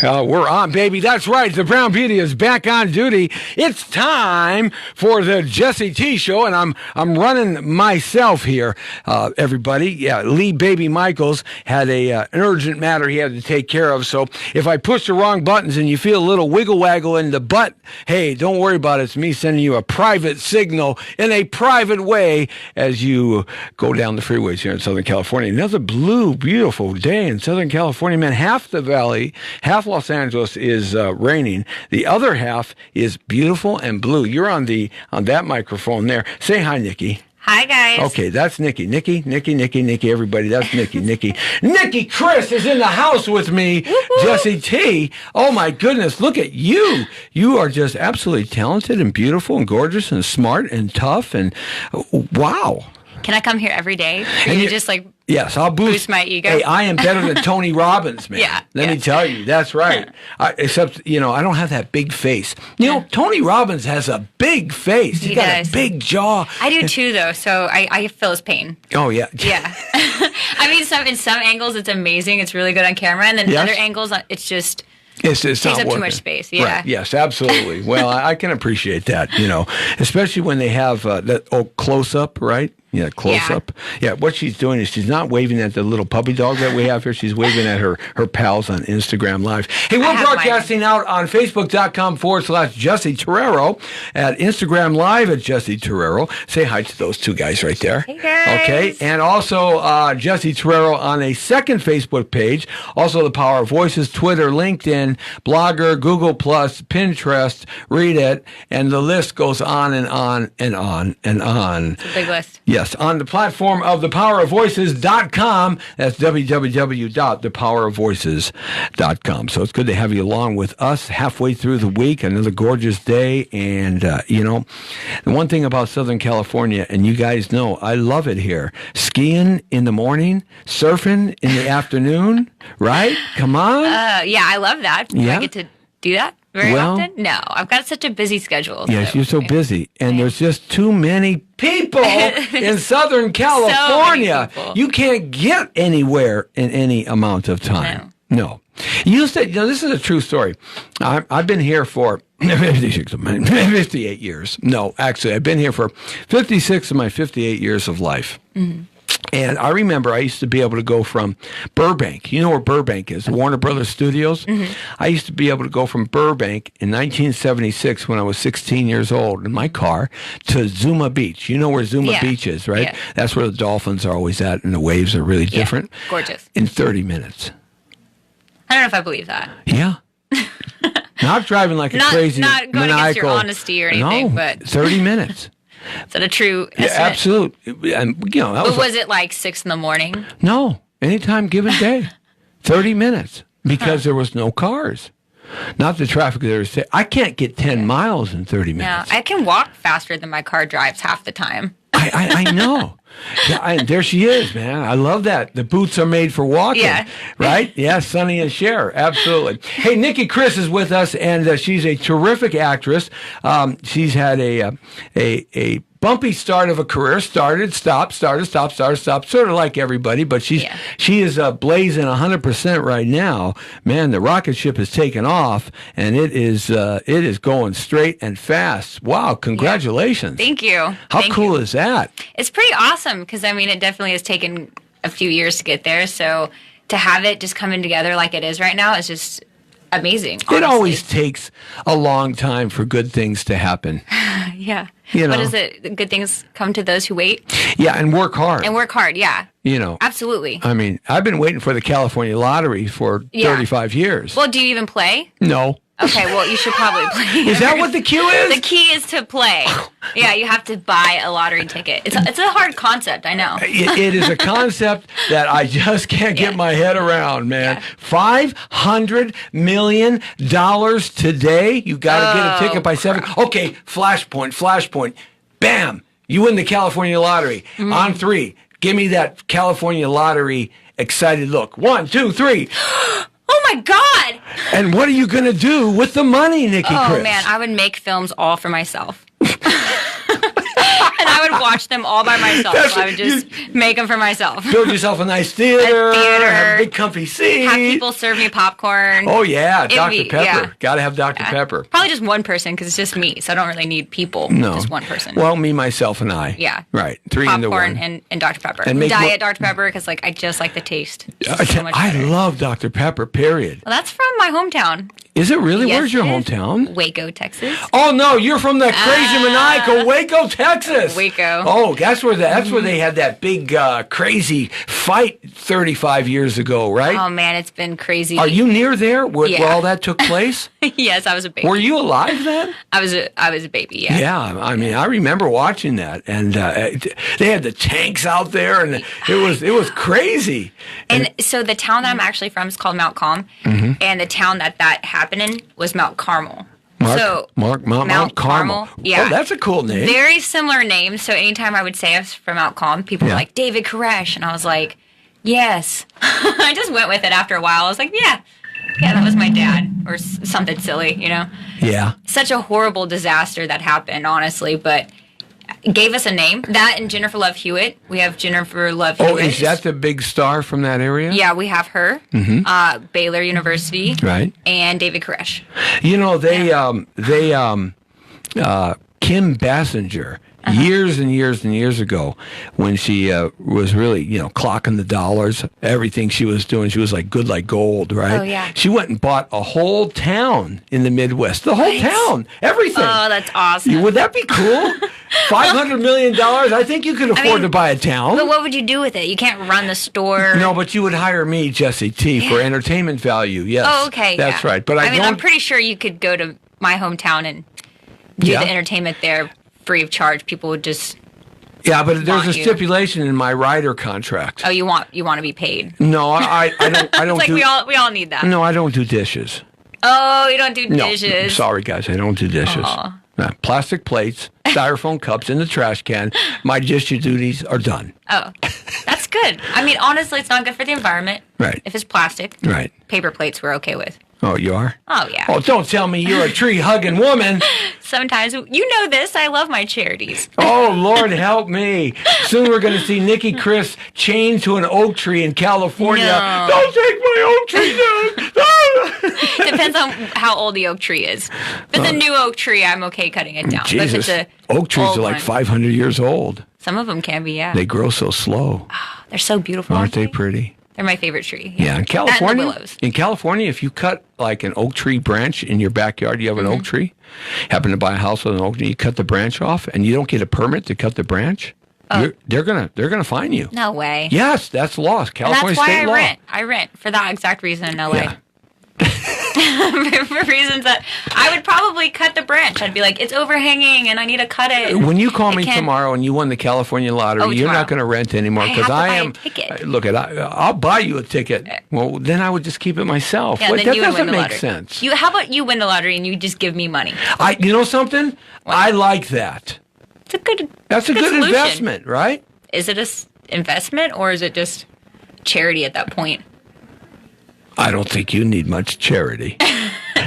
We're on, baby. That's right. The Brown Beauty is back on duty. It's time for the Jesse T Show, and I'm running myself here, everybody. Yeah, Lee Baby Michaels had an urgent matter he had to take care of. So if I push the wrong buttons and you feel a little wiggle waggle in the butt, hey, don't worry about it. It's me sending you a private signal in a private way as you go down the freeways here in Southern California. Another blue, beautiful day in Southern California, man. Half the valley, half Los Angeles is raining. The other half is beautiful and blue. You're on that microphone there. Say hi, Nikki. Hi, guys. Okay, that's Nikki. Nikki, everybody. That's Nikki. NIKKI KRIS is in the house with me. Woo-hoo. Jesse T. Oh, my goodness. Look at you. You are just absolutely talented and beautiful and gorgeous and smart and tough. And wow. Can I come here every day? Or you just like... Yes, I'll boost my ego. Hey, I am better than Tony Robbins, man. Yeah. Let me tell you, that's right. Except, I don't have that big face. Tony Robbins has a big face. He's got a big jaw. I do too, though, so I feel his pain. Oh, yeah. Yeah. I mean, in some angles, it's amazing. It's really good on camera. And then in other angles, it's just... It's takes not up working. Too much space. Yeah. Right. Yes, absolutely. Well, I can appreciate that, especially when they have that close up, right? Yeah, close up. Yeah, what she's doing is she's not waving at the little puppy dog that we have here. She's waving at her pals on Instagram Live. Hey, we're broadcasting out on Facebook.com/Jesse Terrero, at Instagram Live at Jesse Terrero. Say hi to those two guys right there. Hey, guys. Okay, and also Jesse Terrero on a second Facebook page. Also, The Power of Voices, Twitter, LinkedIn, Blogger, Google+, Pinterest, Read It, and the list goes on and on and on and on. It's a big list. Yes, on the platform of thepowerofvoices.com. That's www.thepowerofvoices.com. So it's good to have you along with us halfway through the week. Another gorgeous day. And, the one thing about Southern California, and you guys know, I love it here. Skiing in the morning, surfing in the afternoon, right? Come on. Yeah, I love that. Do I get to do that very often? No, I've got such a busy schedule. Yes, you're so busy. And there's just too many people in Southern California. So you can't get anywhere in any amount of time. No. You said, this is a true story. I've been here for 58 years. No, actually, I've been here for 56 of my 58 years of life. Mm-hmm. And I remember I used to be able to go from Burbank. You know where Burbank is, Warner Brothers Studios? Mm-hmm. I used to be able to go from Burbank in 1976 when I was 16 years old in my car to Zuma Beach. You know where Zuma Beach is, right? Yeah. That's where the dolphins are always at and the waves are really different. Gorgeous. In 30 minutes. I don't know if I believe that. Yeah. Not driving like a crazy Not going against your honesty or anything, but 30 minutes. Is that a true estimate? Yeah, absolutely. And, that was it like 6 a.m? No, anytime given day. 30 minutes because there was no cars. Not the traffic there is. I can't get 10 miles in 30 minutes. Yeah, I can walk faster than my car drives half the time. I know. Yeah, there she is, man. I love that. The boots are made for walking, right? Yeah, Sonny and Cher, absolutely. Hey, NIKKI KRIS is with us, and she's a terrific actress. She's had a bumpy start of a career. Started, stopped, sort of like everybody, but she is blazing 100% right now. Man, the rocket ship has taken off, and it is going straight and fast. Wow, congratulations. Yeah. Thank you. How cool is that? It's pretty awesome because, it definitely has taken a few years to get there. So to have it just coming together like it is right now is just amazing. Honestly. It always takes a long time for good things to happen. Yeah. What is it? Good things come to those who wait? Yeah, and work hard. Yeah. Absolutely. I've been waiting for the California lottery for 35 years. Well, do you even play? No. Okay, well, you should probably play. Is that what the cue is? The key is to play. Yeah, you have to buy a lottery ticket. It's a hard concept, I know. It is a concept that I just can't get my head around, man. Yeah. $500 million today? You got to get a ticket by 7. Okay, flashpoint. Bam! You win the California lottery. Mm-hmm. On 3. Give me that California lottery excited look. 1, 2, 3. Oh my God! And what are you going to do with the money, NIKKI KRIS? Oh man, I would make films all for myself. And I would watch them all by myself. I would just make them for myself. Build yourself a nice theater. Have a big comfy seat. Have people serve me popcorn. Oh, yeah. Dr. Pepper. Yeah. Got to have Dr. Pepper. Probably just one person because it's just me, so I don't really need people. No. Just one person. Well, me, myself, and I. Yeah. Right. 3 popcorn into 1. And Dr. Pepper. And Diet Dr. Pepper because like I just like the taste. So much I better. love Dr. Pepper, period. Well, that's from my hometown. Is it really? Yes, Where's your it is. hometown? Waco, Texas. Oh no, you're from the crazy maniacal Waco, Texas. Waco. Oh, that's where they had that big crazy fight 35 years ago, right? Oh man, it's been crazy. Are you near there where all that took place? Yes, I was a baby. Were you alive then? I was a baby. Yeah. Yeah, I mean, I remember watching that, and they had the tanks out there, and it was crazy. And so the town that I'm actually from is called Mount Calm, and the town that happened in was Mount Carmel. Mount Carmel. Yeah. Oh, that's a cool name. Very similar names. So anytime I would say I was from Mount Calm, people were like, David Koresh. And I was like, yes. I just went with it after a while. I was like, yeah, that was my dad. Or something silly, you know? Yeah. Such a horrible disaster that happened, honestly. But gave us a name. That and Jennifer Love Hewitt. We have Jennifer Love Hewitt. Oh, is that the big star from that area? Yeah, we have her. Baylor University. Right. And David Koresh. You know, Kim Basinger, years and years and years ago, when she was really, clocking the dollars, everything she was doing, she was like good like gold, right? Oh, yeah. She went and bought a whole town in the Midwest. The whole town. Everything. Oh, that's awesome. Would that be cool? $500 million? I think you could afford to buy a town. But what would you do with it? You can't run the store. No, but you would hire me, Jesse T, for entertainment value. Yes. Oh, okay. That's right. But I'm pretty sure you could go to my hometown and do the entertainment there free of charge. People would just. Yeah, but there's a stipulation in my rider contract. Oh, you want to be paid? No, I don't. I don't. It's like we all need that. No, I don't do dishes. Oh, you don't do dishes. No, sorry guys, I don't do dishes. Plastic plates, styrofoam cups in the trash can. My dish duties are done. Oh, that's good. I mean, honestly, it's not good for the environment. Right. If it's plastic. Right. Paper plates we're okay with. Oh, you are? Oh, yeah. Oh, don't tell me you're a tree-hugging woman. Sometimes. You know this. I love my charities. Oh, Lord help me. Soon we're going to see NIKKI KRIS chained to an oak tree in California. No. Don't take my oak tree down. Depends on how old the oak tree is. If it's a new oak tree, I'm okay cutting it down. Jesus. But if it's oak trees are like 500 years old. Some of them can be, yeah. They grow so slow. Oh, they're so beautiful. Aren't they pretty? They're my favorite tree. Yeah, in California, if you cut like an oak tree branch in your backyard, you have an oak tree, happen to buy a house with an oak tree, you cut the branch off, and you don't get a permit to cut the branch, they're gonna fine you. No way. Yes, that's law. California state law. I rent for that exact reason in LA. Yeah. For reasons that I would probably cut the branch. I'd be like, it's overhanging and I need to cut it. When you call me tomorrow and you won the California lottery, you're not going to rent anymore because I am. Look, I'll buy you a ticket. Well, then I would just keep it myself. Yeah, that doesn't make sense. How about you win the lottery and you just give me money? You know something? What? I like that. It's a good. That's a good solution. investment, right? Is it an investment or is it just charity at that point? I don't think you need much charity.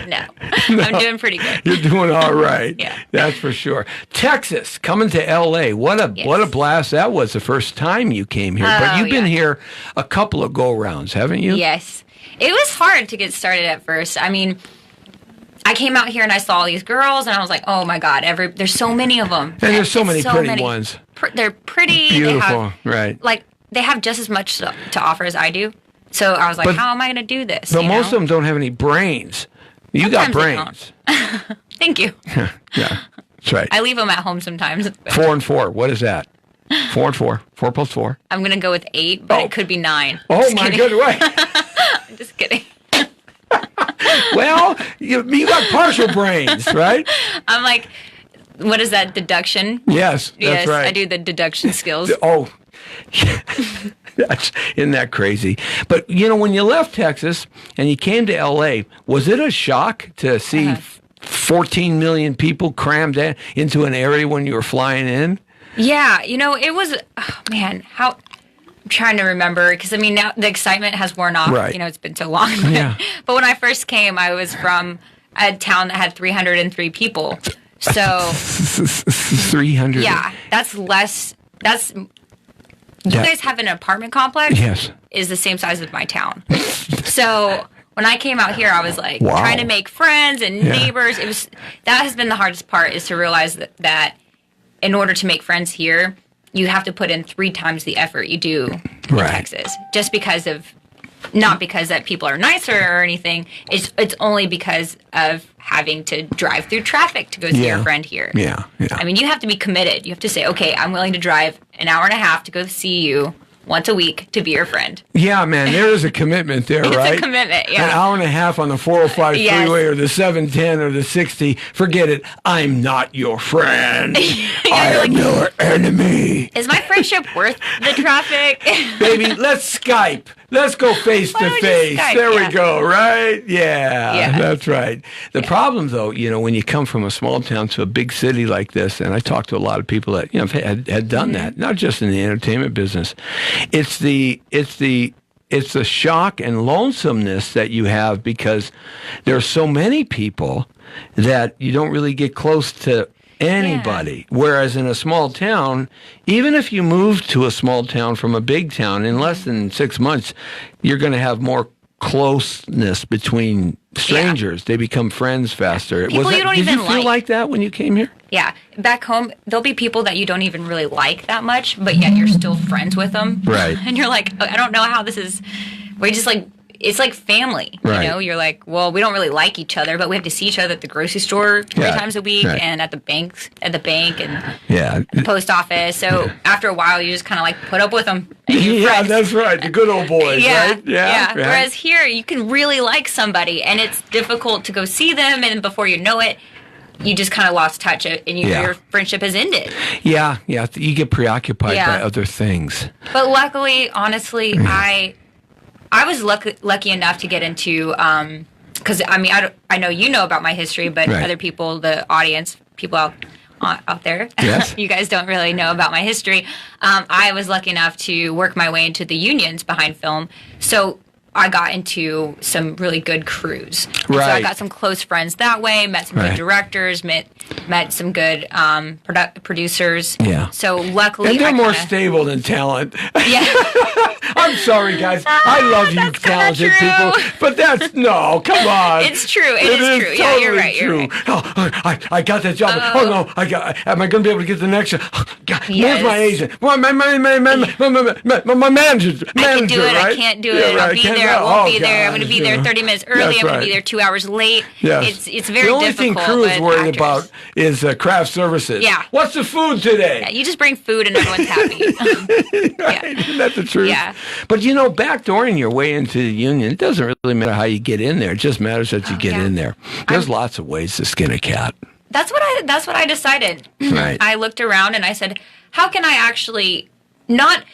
No, I'm doing pretty good. You're doing all right. Yeah. That's for sure. Texas, coming to L.A. What a blast that was the first time you came here. But you've been here a couple of go-rounds, haven't you? Yes. It was hard to get started at first. I mean, I came out here and I saw all these girls and I was like, oh my God, there's so many of them. And there's so many pretty ones. They're pretty. Beautiful, right. Like, they have just as much to offer as I do. So I was like, how am I going to do this? But most of them don't have any brains. You got brains. Thank you. Yeah, that's right. I leave them at home sometimes. 4 and 4. What is that? 4 and 4. 4 plus 4. I'm going to go with 8, but it could be 9. Oh, my good way. I'm just kidding. Well, you got partial brains, right? I'm like, what is that, deduction? Yes, that's right. I do the deduction skills. Oh, isn't that crazy? But, when you left Texas and you came to L.A., was it a shock to see 14 million people crammed into an area when you were flying in? Yeah, it was, I'm trying to remember, because, now the excitement has worn off. Right. It's been so long. Yeah. But when I first came, I was from a town that had 303 people. So 300. yeah, that's less. That's you guys have an apartment complex. Yes, is the same size as my town. So when I came out here, I was like Wow. trying to make friends and neighbors. That has been the hardest part, is to realize that in order to make friends here, you have to put in 3 times the effort you do in Texas. Just because of, not because that people are nicer or anything. It's only because of having to drive through traffic to go see your friend here. Yeah. I mean, you have to be committed. You have to say, okay, I'm willing to drive an hour and a half to go see you once a week to be your friend. Yeah, man, there is a commitment there, right? It's a commitment, yeah. An hour and a half on the 405 freeway or the 710 or the 60. Forget it. I'm not your friend. I am your enemy. Is my friendship worth the traffic? Baby, let's Skype. Let's go face to face. There we go, right? Yeah, that's right. The problem, though, when you come from a small town to a big city like this, and I talked to a lot of people that had done that, not just in the entertainment business. It's the shock and lonesomeness that you have because there are so many people that you don't really get close to anybody. Whereas in a small town, even if you move to a small town from a big town, in less than 6 months, you're going to have more closeness between strangers. They become friends faster. People you don't even like. Did you feel like that when you came here? Yeah. Back home, there'll be people that you don't even really like that much, but yet you're still friends with them. Right. And you're like, I don't know how this is. We just like, it's like family. Right. You're like, well, we don't really like each other, but we have to see each other at the grocery store 3 times a week and at the bank and the post office. So after a while, you just kind of like put up with them. Yeah, that's right. The good old boys, right? Yeah. Right. Whereas here, you can really like somebody, and it's difficult to go see them, and before you know it, you just kind of lost touch, and your friendship has ended. Yeah. You get preoccupied by other things. But luckily, honestly, I was lucky enough to get into, because I know you know about my history, but other people, the audience, people out there, you guys don't really know about my history. I was lucky enough to work my way into the unions behind film, so I got into some really good crews. So I got some close friends that way, met some good directors, met some good producers. Yeah. So luckily, and they're more stable than talent. Yeah. I'm sorry, guys. I love you, talented people, but come on. It's true. It is true. Totally yeah, you're right. True. You're right. I got that job. Oh no, am I going to be able to get the next one? God, yes. Where's my agent? My manager. I can do it. Right? I can't do it. I'll be there. I won't be there. I'm going to be there 30 minutes early. I'm going to be there 2 hours late. Yes. It's very difficult. The only thing crew is worried about is craft services. Yeah. What's the food today? Yeah, you just bring food and everyone's happy. Right? Isn't that the truth? Yeah. But backdooring your way into the union, it doesn't really matter how you get in there. It just matters that you get in there. There's lots of ways to skin a cat. That's what I decided. Right. I looked around and I said, how can I actually not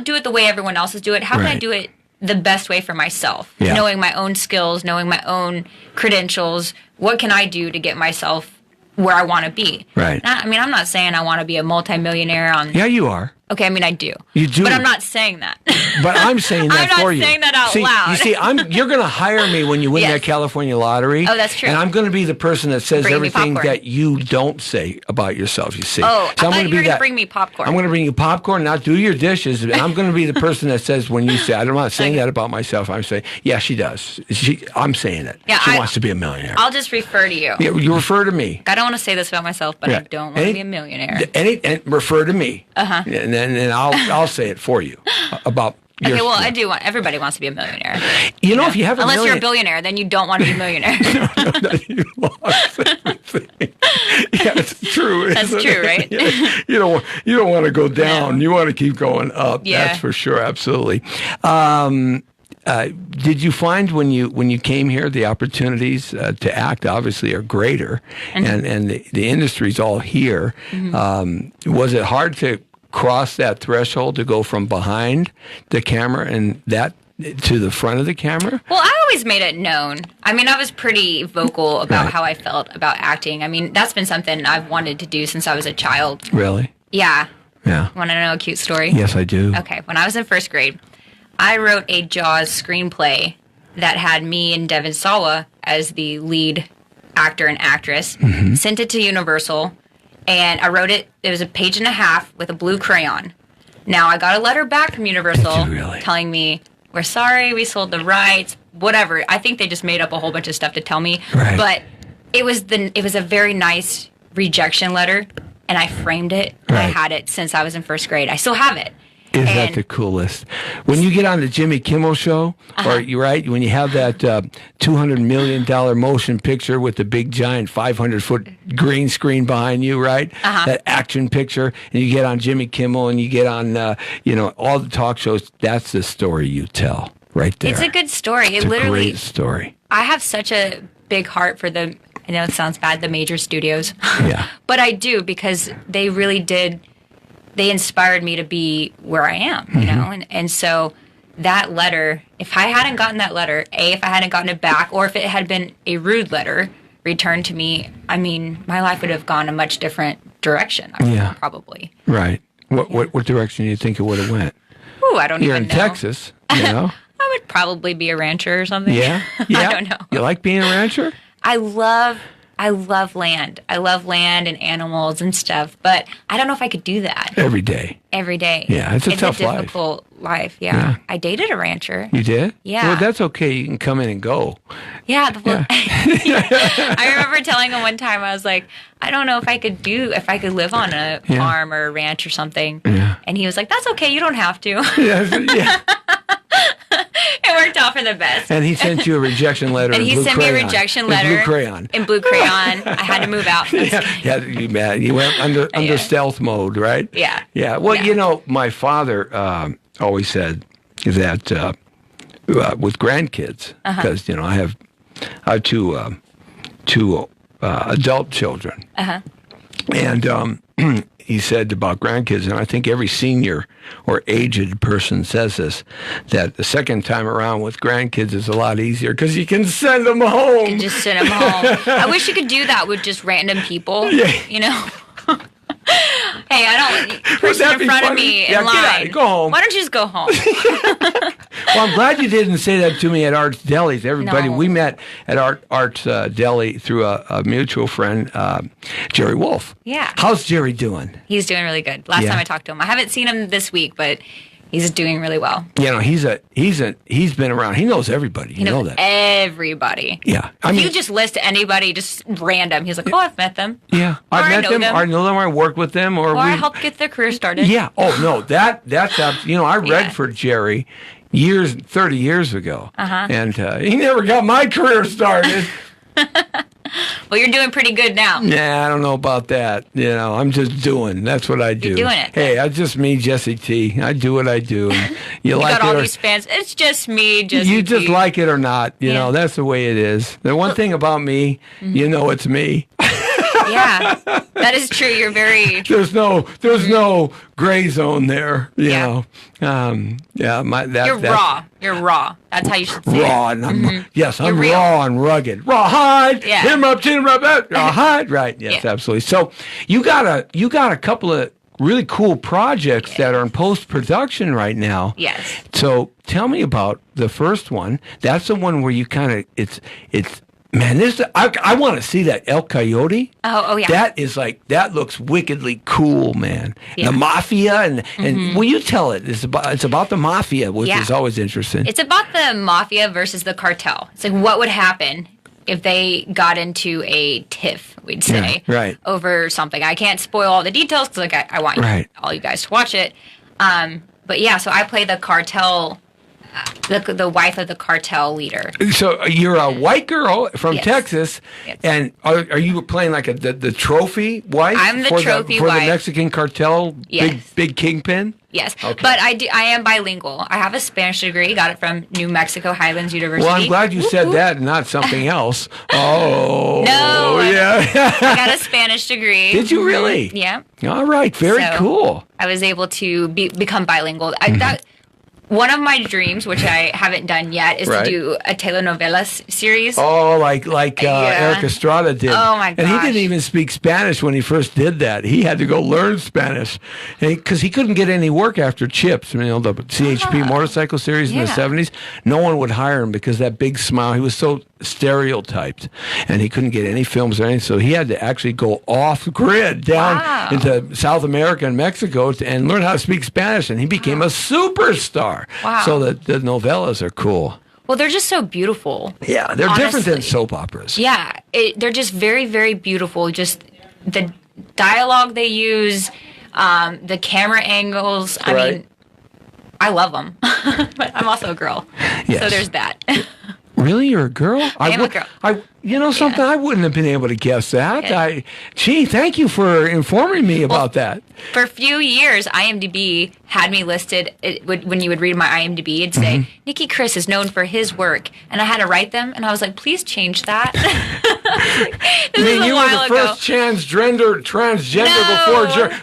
do it the way everyone else is doing it? How can I do it the best way for myself? Yeah. Knowing my own skills, knowing my own credentials, what can I do to get myself where I want to be? Right. I'm not saying I want to be a multimillionaire on... Yeah, you are. Okay, I do. You do. But I'm not saying that. But I'm saying that for you. I'm not saying that out loud. You see, you're going to hire me when you win that California lottery. Oh, that's true. And I'm going to be the person that says everything that you don't say about yourself, you see. Oh, so I thought you were going to bring me popcorn. I'm going to bring you popcorn, not do your dishes. And I'm going to be the person that says when you say, I'm not saying that about myself. I'm saying, yeah, she does. I'm saying it. Yeah, she wants to be a millionaire. I'll just refer to you. Yeah, you refer to me. I don't want to say this about myself, but I don't want to be a millionaire. And refer to me. Uh-huh. And then I'll say it for you about your... Okay, well, I do want... Everybody wants to be a millionaire. You know, if you have Unless you're a billionaire, then you don't want to be a millionaire. No, you lost everything. Yeah, it's true. That's true, right? Yeah. You don't want to go down. You want to keep going up. Yeah. That's for sure. Absolutely. Did you find when you came here the opportunities to act obviously are greater, and the industry's all here? Mm-hmm. Was it hard to cross that threshold to go from behind the camera and that to the front of the camera? Well, I always made it known. I was pretty vocal about how I felt about acting. That's been something I've wanted to do since I was a child. Really? Yeah. Yeah. Want to know a cute story? Yes, I do. Okay. When I was in first grade, I wrote a Jaws screenplay that had me and Devin Sawa as the lead actor and actress, sent it to Universal, and I wrote it. It was a page and a half with a blue crayon. Now, I got a letter back from Universal telling me, we're sorry, we sold the rights, whatever. I think they just made up a whole bunch of stuff to tell me. Right. But it was a very nice rejection letter, and I framed it. Right. I had it since I was in first grade. I still have it. Is that the coolest? When you get on the Jimmy Kimmel show, or when you have that $200 million motion picture with the big giant 500-foot green screen behind you, right? That action picture, and you get on Jimmy Kimmel and you get on, all the talk shows. That's the story you tell right there. It's a good story. It's a great story. I have such a big heart for I know it sounds bad, the major studios. Yeah. But I do, because they really did. They inspired me to be where I am, you know? And so that letter, if I hadn't gotten that letter, if I hadn't gotten it back, or if it had been a rude letter returned to me, I mean, my life would have gone a much different direction, probably. Right. What direction do you think it would have went? Ooh, I don't even know. You're in Texas, you know? I would probably be a rancher or something. Yeah? I don't know. You like being a rancher? I love land. I love land and animals and stuff, but I don't know if I could do that. Every day. Yeah, it's a tough life. It's a difficult life, yeah. I dated a rancher. You did? Yeah. Well, that's okay. You can come in and go. Yeah. I remember telling him one time, I was like, I don't know if I could live on a farm or a ranch or something. Yeah. And he was like, that's okay. You don't have to. Yeah. It worked out for the best. And he sent you a rejection letter. And he sent me a rejection letter in blue crayon. In blue crayon. I had to move out. You went under stealth mode, right? Yeah. Yeah. Well, my father always said that with grandkids, because I have two adult children, and he said about grandkids, and I think every senior or aged person says this, that the second time around with grandkids is a lot easier because you can send them home. You can just send them home. I wish you could do that with just random people, you know. Hey, I don't. Person in front of me in line. Get out, go home. Why don't you just go home? Well, I'm glad you didn't say that to me at Art's Delis. Everybody, we met at Art's Deli through a mutual friend, Jerry Wolf. Yeah. How's Jerry doing? He's doing really good. Last time I talked to him, I haven't seen him this week, but he's doing really well. He's been around. He knows everybody. He knows everybody. Yeah. If you just list anybody, just random, he's like, oh, I've met them. Yeah. I've met them. I know them. I worked with them. Or I helped get their career started. Yeah. Oh, no. That's I read for Jerry 30 years ago. And he never got my career started. Well, you're doing pretty good now. Nah, I don't know about that. I'm just doing. That's what I do. You're doing it. Hey, that's just me, Jesse T. I do what I do. You like got all these fans. It's just me, Jesse You T. just like it or not. You know, that's the way it is. The one thing about me, it's me. Yeah, that is true. You're very. There's no gray zone there. You know. You're raw. You're raw. That's how you should say raw. it. And yes, I'm raw and rugged. Rawhide. Yeah. Him up, chin up, rawhide. Right. Yes, absolutely. So you got a couple of really cool projects that are in post production right now. Yes. So tell me about the first one. That's the one where you kind of it's. Man, I want to see that El Coyote. Oh yeah. That looks wickedly cool, man. Yeah. The mafia and will you tell it? It's about the mafia, which is always interesting. It's about the mafia versus the cartel. It's like what would happen if they got into a tiff, we'd say, over something. I can't spoil all the details because I want all you guys to watch it. But yeah, so I play the cartel. The wife of the cartel leader. So you're a white girl from Texas, and are you playing like the trophy wife? I'm the trophy wife for the wife. Mexican cartel, big kingpin. Yes, okay. But I am bilingual. I have a Spanish degree. Got it from New Mexico Highlands University. Well, I'm glad you said that and not something else. Oh, no, yeah. I got a Spanish degree. Did you really? Yeah. All right, very cool. I was able to become bilingual. One of my dreams, which I haven't done yet, is to do a telenovela series. Oh, like Eric Estrada did. Oh, my gosh. And he didn't even speak Spanish when he first did that. He had to go learn Spanish because he couldn't get any work after Chips, the CHP motorcycle series in the 70s. No one would hire him because that big smile. He was so stereotyped, and he couldn't get any films or anything. So he had to actually go off grid down into South America and Mexico and learn how to speak Spanish, and he became a superstar. Wow. So the novellas are cool. Well, they're just so beautiful. Yeah, they're different than soap operas. Yeah, they're just very, very beautiful. Just the dialogue they use, the camera angles. I mean, I love them. But I'm also a girl. Yes. So there's that. Really? You're a girl? I am a girl. You know something? I wouldn't have been able to guess that. Yeah. Gee, thank you for informing me about that. For a few years, IMDb had me listed. When you would read my IMDb, it'd say, NIKKI KRIS is known for his work. And I had to write them, and I was like, please change that. This is a while ago. You were the first transgender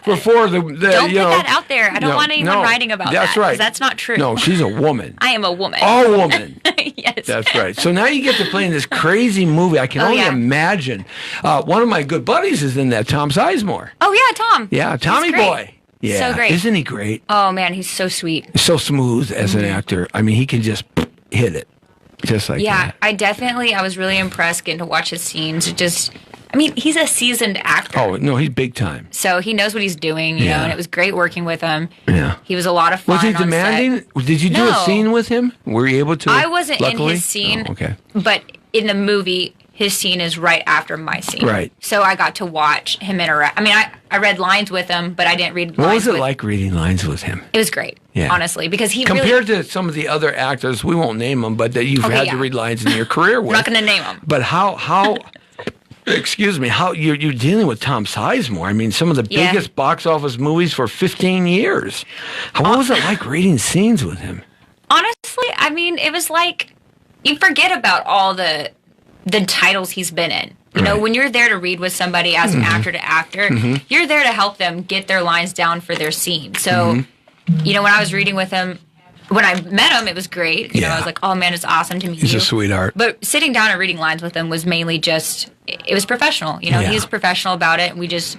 before the Don't put that out there. I don't want anyone writing about that. That's right. That's not true. No, she's a woman. I am a woman. A woman. Yes. That's right. So now you get to play in this crazy movie. I can only imagine. One of my good buddies is in that, Tom Sizemore. Oh, yeah, Tom. Yeah, Tommy Boy. Yeah. So great. Isn't he great? Oh, man, he's so sweet. So smooth as an actor. I mean, he can just hit it. Just like that. Yeah, I was really impressed getting to watch his scenes. He's a seasoned actor. Oh, no, he's big time. So he knows what he's doing, you know, and it was great working with him. Yeah. He was a lot of fun. Was he demanding? Did you do a scene with him? Were you able to? I wasn't in his scene. Oh, okay. But in the movie, his scene is right after my scene. Right. So I got to watch him interact. I mean, I read lines with him, but I didn't read lines with him. What was it like reading lines with him? It was great, honestly, because he compared to some of the other actors, we won't name them, but that you've had to read lines in your career with. I'm not going to name them. But how excuse me, how you're dealing with Tom Sizemore? I mean, some of the biggest box office movies for 15 years. What was it like reading scenes with him? Honestly, I mean, it was like you forget about all the titles he's been in. You know, when you're there to read with somebody as an actor to actor, you're there to help them get their lines down for their scene. So, you know, when I was reading with him, when I met him, it was great. You know, I was like, oh, man, it's awesome to meet you. He's a sweetheart. But sitting down and reading lines with him was mainly just, it was professional. You know, he was professional about it. And we just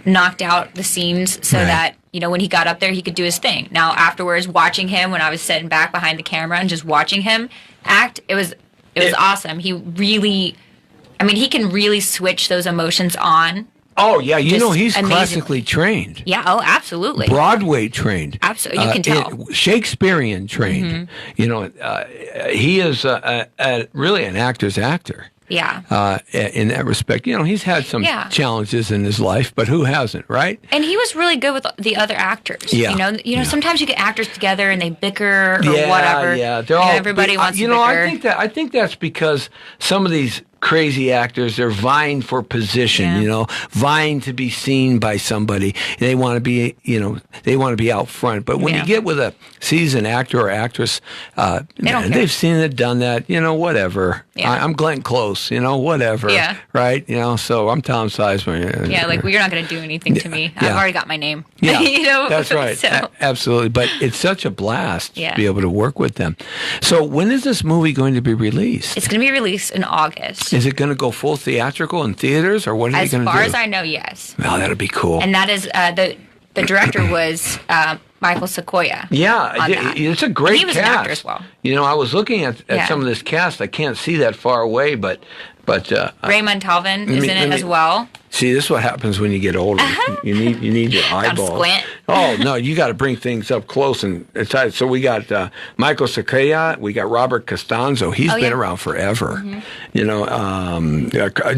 knocked out the scenes so that, you know, when he got up there, he could do his thing. Now, afterwards, watching him, when I was sitting back behind the camera and just watching him act, it was awesome. He really, I mean, he can really switch those emotions on. Oh, yeah. You know, he's classically trained. Yeah. Oh, absolutely. Broadway trained. Absolutely. You can tell. Shakespearean trained. You know, he is really an actor's actor. Yeah. In that respect, you know, he's had some challenges in his life, but who hasn't, right? And he was really good with the other actors. Yeah. You know, sometimes you get actors together and they bicker or whatever. Yeah, they're all. Everybody wants to bicker. I think that's because some of these crazy actors, they're vying for position, you know, vying to be seen by somebody. They want to be, you know, they want to be out front. But when you get with a seasoned actor or actress, they've seen it, done that, you know, whatever. Yeah. I'm Glenn Close, you know, whatever. Yeah. Right? You know, so I'm Tom Sizemore. Yeah, like, well, you're not going to do anything to me. I've already got my name. Yeah, you know? That's right. So. Absolutely. But it's such a blast to be able to work with them. So when is this movie going to be released? It's going to be released in August. Is it going to go full theatrical in theaters, or what are you going to do? As far as I know, yes. Well, that'll be cool. And that is, the director was Michael Sequoia. Yeah, it's a great cast. He was an actor as well. You know, I was looking at some of this cast. I can't see that far away, but Raymond Talvin is in it as well. See, this is what happens when you get older. You need your eyeballs. Squint. Oh no, you got to bring things up close and tight. So we got Michael Sequoia, we got Robert Costanzo. He's been around forever. You know,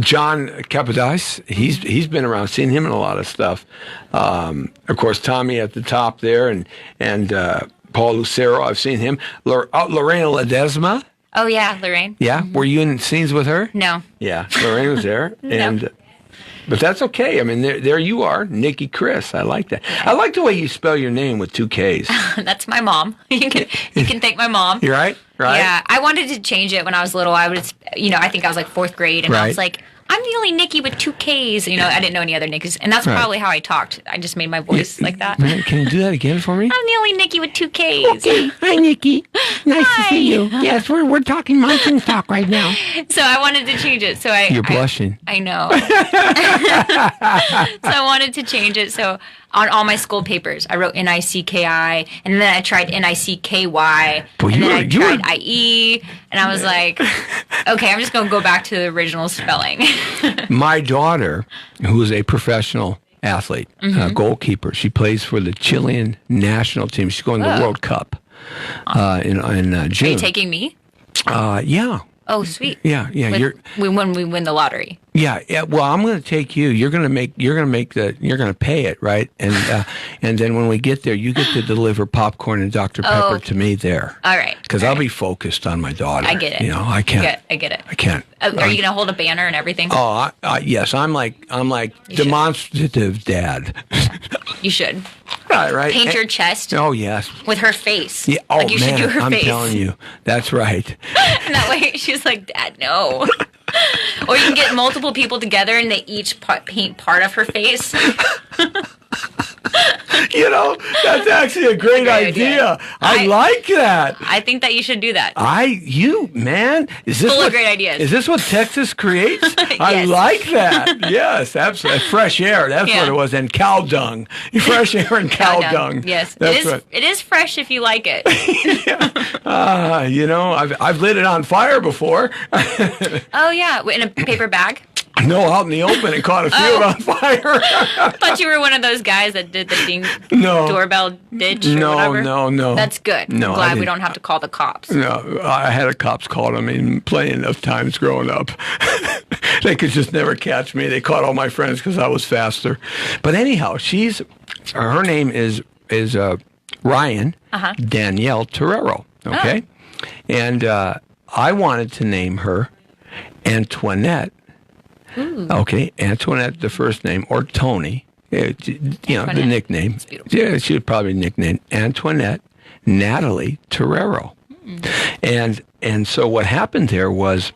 John Capodice. He's been around. Seen him in a lot of stuff. Of course, Tommy at the top there, and Paul Lucero. I've seen him. Lorena Ledesma. Oh yeah, Lorraine. Yeah, were you in scenes with her? No. Yeah, Lorraine was there, but that's okay. I mean, there you are, NIKKI KRIS. I like that. I like the way you spell your name with 2 Ks. That's my mom. You can thank my mom. You're right. Yeah, I wanted to change it when I was little. I would, I think I was like 4th grade, and I was like, I'm the only Nikki with 2 Ks. You know, I didn't know any other Nickis, and that's probably how I talked. I just made my voice like that. Can you do that again for me? I'm the only Nikki with 2 Ks. Okay. Hi, Nikki. Nice to see you. Yes, we're talking Monsoon talk right now. So I wanted to change it. So You're blushing. I know. So I wanted to change it. So on all my school papers, I wrote NICKI, and then I tried NICKY, and then I tried IE, and I was like, okay, I'm just going to go back to the original spelling. My daughter, who is a professional athlete, goalkeeper, she plays for the Chilean national team. She's going to the World Cup in June. Are you taking me? Yeah. Oh, sweet. Yeah. When we win the lottery. Yeah. Well, I'm going to take you. You're going to pay it, right? And then when we get there, you get to deliver popcorn and Dr. Pepper to me there. All right. Because I'll be focused on my daughter. I get it. You know, I can't. I get it. I can't. Are you going to hold a banner and everything? Oh, yes. I'm like demonstrative dad. You should. Right. Paint your chest. Oh, yes. With her face. Yeah. Oh, like you man. Should do her I'm face. telling you. That's right. And that way she's like, Dad, no. Or you can get multiple people together and they each paint part of her face. You know, that's actually a great idea. I like that. I think that you should do that. Man, is this full of great ideas? Is this what Texas creates? Yes. I like that. Yes, absolutely. Fresh air. That's what it was. And cow dung. Fresh air and cow dung. Yes, that's it is fresh if you like it. You know, I've lit it on fire before. Oh yeah, in a paper bag. No, out in the open, it caught a field on fire. I thought you were one of those guys that did the doorbell ditch or whatever. No. That's good. No, I'm glad we don't have to call the cops. No, I had a cops call on me plenty of times growing up. They could just never catch me. They caught all my friends because I was faster. But anyhow, her name is Ryan Danielle Torero. Okay, and I wanted to name her Antoinette. Ooh. Okay, Antoinette, the first name, or Tony, the nickname. Yeah, she would probably nickname Antoinette Natalie Torero. And so what happened there was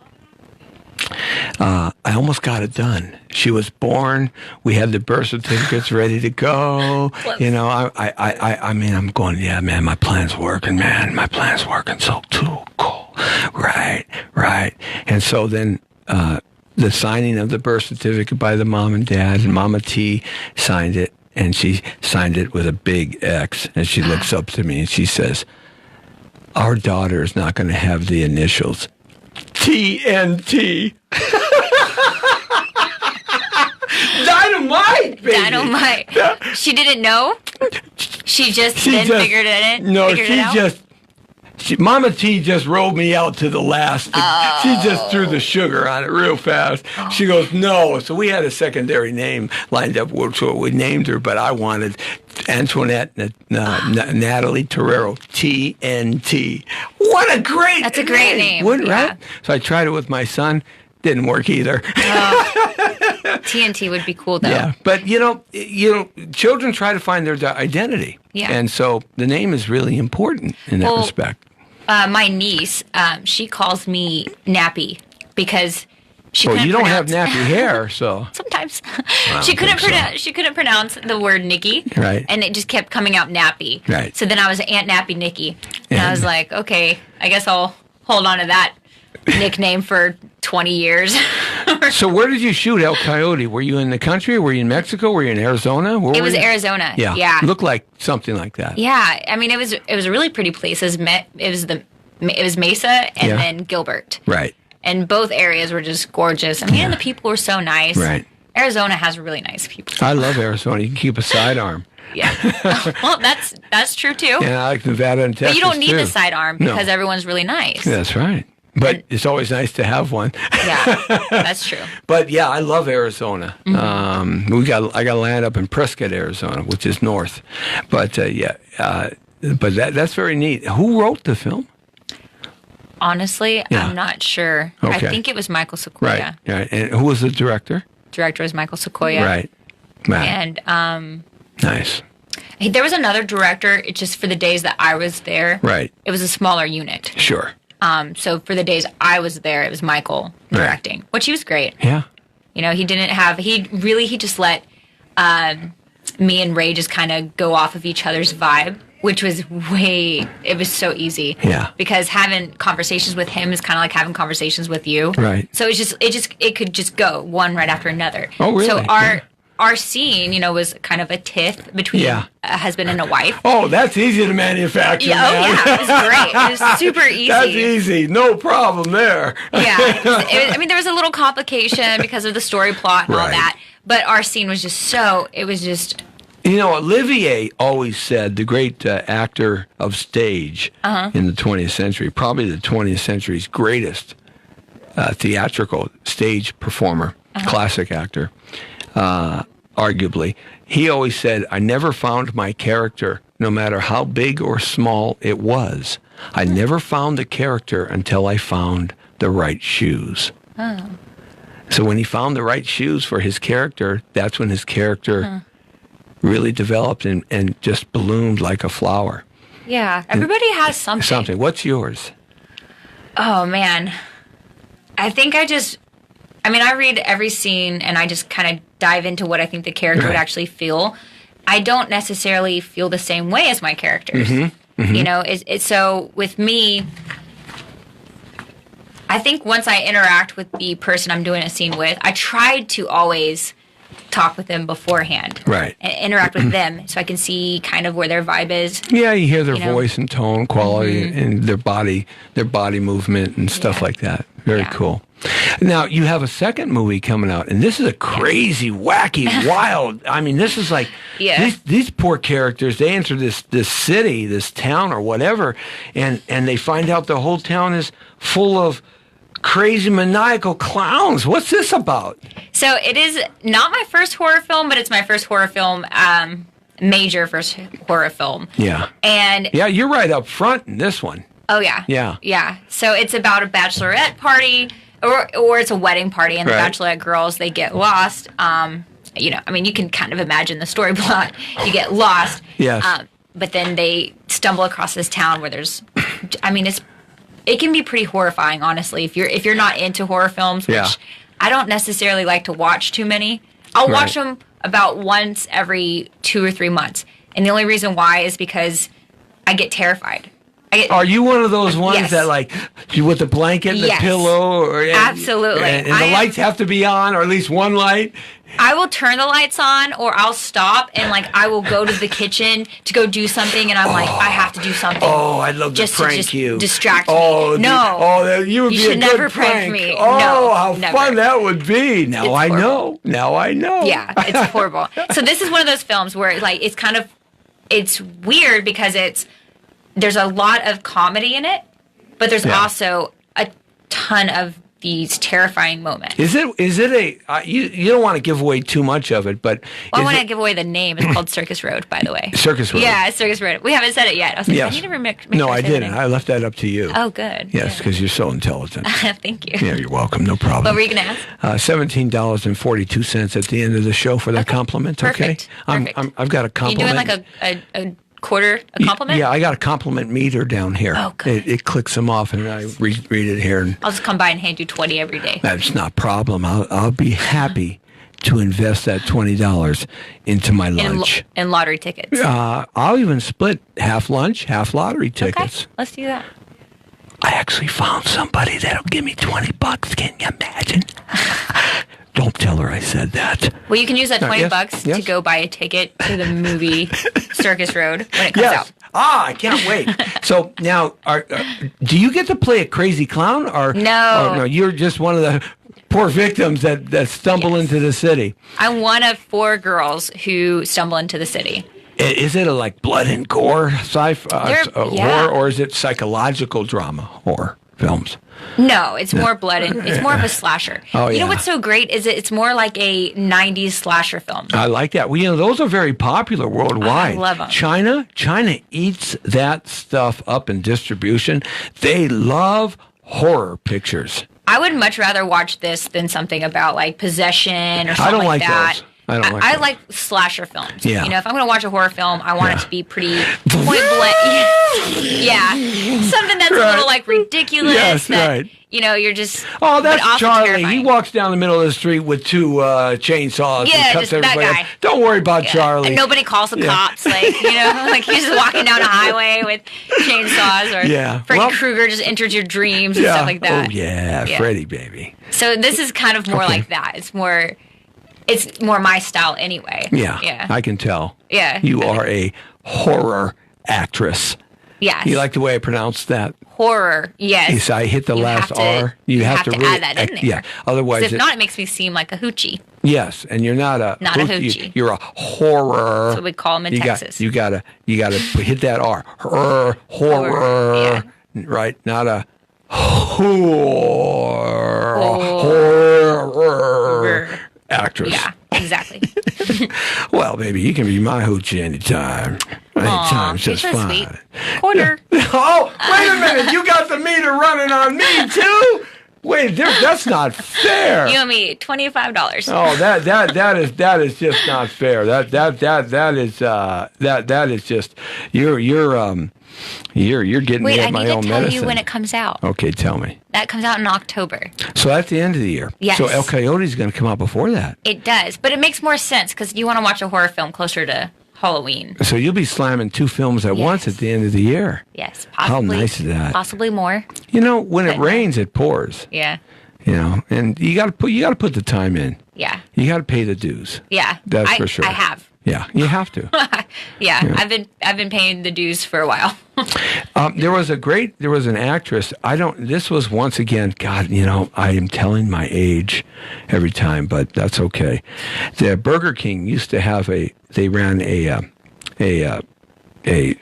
I almost got it done. She was born. We had the birth certificates ready to go. You know, I mean, I'm going, yeah, man, my plan's working, man. My plan's working so too cool. Right. And so then the signing of the birth certificate by the mom and dad, and Mama T signed it, and she signed it with a big X, and she looks up to me and she says, our daughter is not going to have the initials TNT. Dynamite, baby. Dynamite. She didn't know? She just figured it out? No, Mama T just rolled me out to the last. She just threw the sugar on it real fast. She goes, no. So we had a secondary name lined up, so we named her, but I wanted Antoinette Natalie Torero, TNT. What a great That's a great name. Right? So I tried it with my son. Didn't work either. TNT would be cool, though. Yeah, but you know, children try to find their identity. Yeah. And so the name is really important in that respect. My niece, she calls me Nappy because she couldn't you don't pronounce. have nappy hair, so sometimes she couldn't pronounce the word Nikki, right? And it just kept coming out Nappy, right? So then I was Aunt Nappy Nikki, and I was like, okay, I guess I'll hold on to that nickname for 20 years. So where did you shoot El Coyote? Were you in the country? Were you in Mexico? Were you in Arizona? It was Arizona. Yeah. Looked like something like that. Yeah. I mean, it was a really pretty place. It was Mesa and then Gilbert. Right. And both areas were just gorgeous. I mean, and the people were so nice. Right. Arizona has really nice people. I love Arizona. You can keep a sidearm. Yeah. Well, that's true too. Yeah, I like Nevada and Texas. But you don't need the sidearm because everyone's really nice. Yeah, that's right. But it's always nice to have one. Yeah, that's true. But yeah, I love Arizona. Mm-hmm. I got land up in Prescott, Arizona, which is north. But but that's very neat. Who wrote the film? Honestly, I'm not sure. Okay. I think it was Michael Sequoia. Right. And who was the director? Director was Michael Sequoia. Right. And nice. There was another director. It's just for the days that I was there. Right. It was a smaller unit. Sure. So for the days I was there, it was Michael directing, which he was great. Yeah. You know, he just let me and Ray just kind of go off of each other's vibe. which was it was so easy. Yeah. Because having conversations with him is kind of like having conversations with you. Right. So it could just go one right after another. Oh, really? So our scene, was kind of a tiff between a husband and a wife. Oh, that's easy to manufacture. Yeah, it was great. It was super easy. That's easy. No problem there. Yeah. There was a little complication because of the story plot and all that. But our scene was it was just... Olivier always said, the great actor of stage in the 20th century, probably the 20th century's greatest theatrical stage performer, classic actor, arguably. He always said, I never found my character, no matter how big or small it was. I never found the character until I found the right shoes. Oh. So when he found the right shoes for his character, that's when his character really developed and just bloomed like a flower. Yeah, everybody has something. What's yours? Oh, man. I think I read every scene and I just kind of dive into what I think the character would actually feel. I don't necessarily feel the same way as my characters. So with me, I think once I interact with the person I'm doing a scene with, I try to always talk with them beforehand. Right. And interact with them so I can see kind of where their vibe is. Yeah, you hear their voice and tone, quality, and their body movement and stuff like that. Very cool. Now, you have a second movie coming out, and this is a crazy, wacky, wild... this is like... These poor characters, they enter this city, this town or whatever, and they find out the whole town is full of crazy, maniacal clowns. What's this about? So it is not my first horror film, but it's my first horror film, major first horror film. Yeah. And... Yeah, you're right up front in this one. Oh, yeah. Yeah. Yeah. So it's about a bachelorette party, or it's a wedding party, and the bachelorette girls, they get lost. You can kind of imagine the story plot. You get lost. Yes. But then they stumble across this town where there's... it can be pretty horrifying, honestly, if you're not into horror films, which I don't necessarily like to watch too many. I'll watch them about once every 2 or 3 months. And the only reason why is because I get terrified. Are you one of those ones that, like, you with the blanket and the pillow? Absolutely. And the lights have to be on, or at least one light? I will turn the lights on, or I'll stop, and, I will go to the kitchen to go do something, and I'm I have to do something. Oh, I'd love to prank you. Distract me. No. You would be should a never good prank me. Oh, no, how never. fun that would be. Now I know. Yeah, it's horrible. So this is one of those films where, it's weird because there's a lot of comedy in it, but there's also a ton of these terrifying moments. Is it you don't want to give away too much of it, but... Well, I want to give away the name. It's called Circus Road, by the way. Circus Road. Yeah, it's Circus Road. We haven't said it yet. I was like, I need to make No, I didn't. I left that up to you. Oh, good. Yes, because you're so intelligent. Thank you. Yeah, you're welcome. No problem. What were you going to ask? $17.42 at the end of the show for that compliment, Perfect. okay? Perfect. I've got a compliment. You doing a quarter, a compliment? Yeah, I got a compliment meter down here. Oh, good. It clicks them off, and I read it here. And I'll just come by and hand you 20 every day. That's not a problem. I'll be happy to invest that $20 into my lunch. In lottery tickets. I'll even split half lunch, half lottery tickets. Okay, let's do that. I actually found somebody that'll give me $20. Can you imagine? Don't tell her I said that. Well, you can use that $20 to go buy a ticket to the movie Circus Road when it comes out. I can't wait. So now, do you get to play a crazy clown? No, you're just one of the poor victims that stumble into the city. I'm one of 4 girls who stumble into the city. Is it a blood and gore sci-fi horror, or is it psychological drama horror films? No, it's more blood and it's more of a slasher. Oh, you know what's so great is it's more like a 90s slasher film. I like that. Well, those are very popular worldwide. I love them. China eats that stuff up in distribution. They love horror pictures. I would much rather watch this than something about possession or something I don't like that. those. I don't like I those. like slasher films. Yeah. You know, if I'm going to watch a horror film, I want it to be pretty point blank. Yeah. Something that's a little like ridiculous. Yes, that, right. You know, you're just. Oh, that's but also Charlie. terrifying. He walks down the middle of the street with two chainsaws Yeah, and cuts just that everybody guy. up. Don't worry about Charlie. And nobody calls the cops. Like, you know, like he's just walking down a highway with chainsaws. Or Freddy Krueger just enters your dreams and stuff like that. Oh, yeah. Freddy, baby. So this is kind of more like that. It's more my style anyway. Yeah. I can tell. Yeah. You are a horror actress. Yes. You like the way I pronounced that? Horror, yes. Yes, I hit the last R. You have to really add that in there. Yeah. Otherwise, if not, it makes me seem like a hoochie. Yes, and you're not a hoochie. You're a horror. That's what we call them in Texas. You gotta hit that R. Horror. Yeah. Right, not a horror actress. Yeah, exactly. Well, baby, you can be my hoochie anytime. Anytime's just so fine. Sweet. Quarter. Oh, wait a minute! You got the meter running on me too. Wait, that's not fair. You owe me $25. Oh, that is just not fair. That is just you're getting me at my own medicine. Wait, I need to tell you when it comes out. Okay, tell me. That comes out in October. So that's the end of the year. Yes. So El Coyote's going to come out before that. It does, but it makes more sense because you want to watch a horror film closer to Halloween. So you'll be slamming two films at once at the end of the year. Yes, possibly. How nice is that? Possibly more. You know, when it rains, it pours. Yeah. You know, and you got to put the time in. Yeah. You got to pay the dues. Yeah. That's for sure. I have. Yeah, you have to. Yeah, I've been paying the dues for a while. There was an actress. This was once again, God, you know, I am telling my age every time, but that's okay. The Burger King used to have they ran a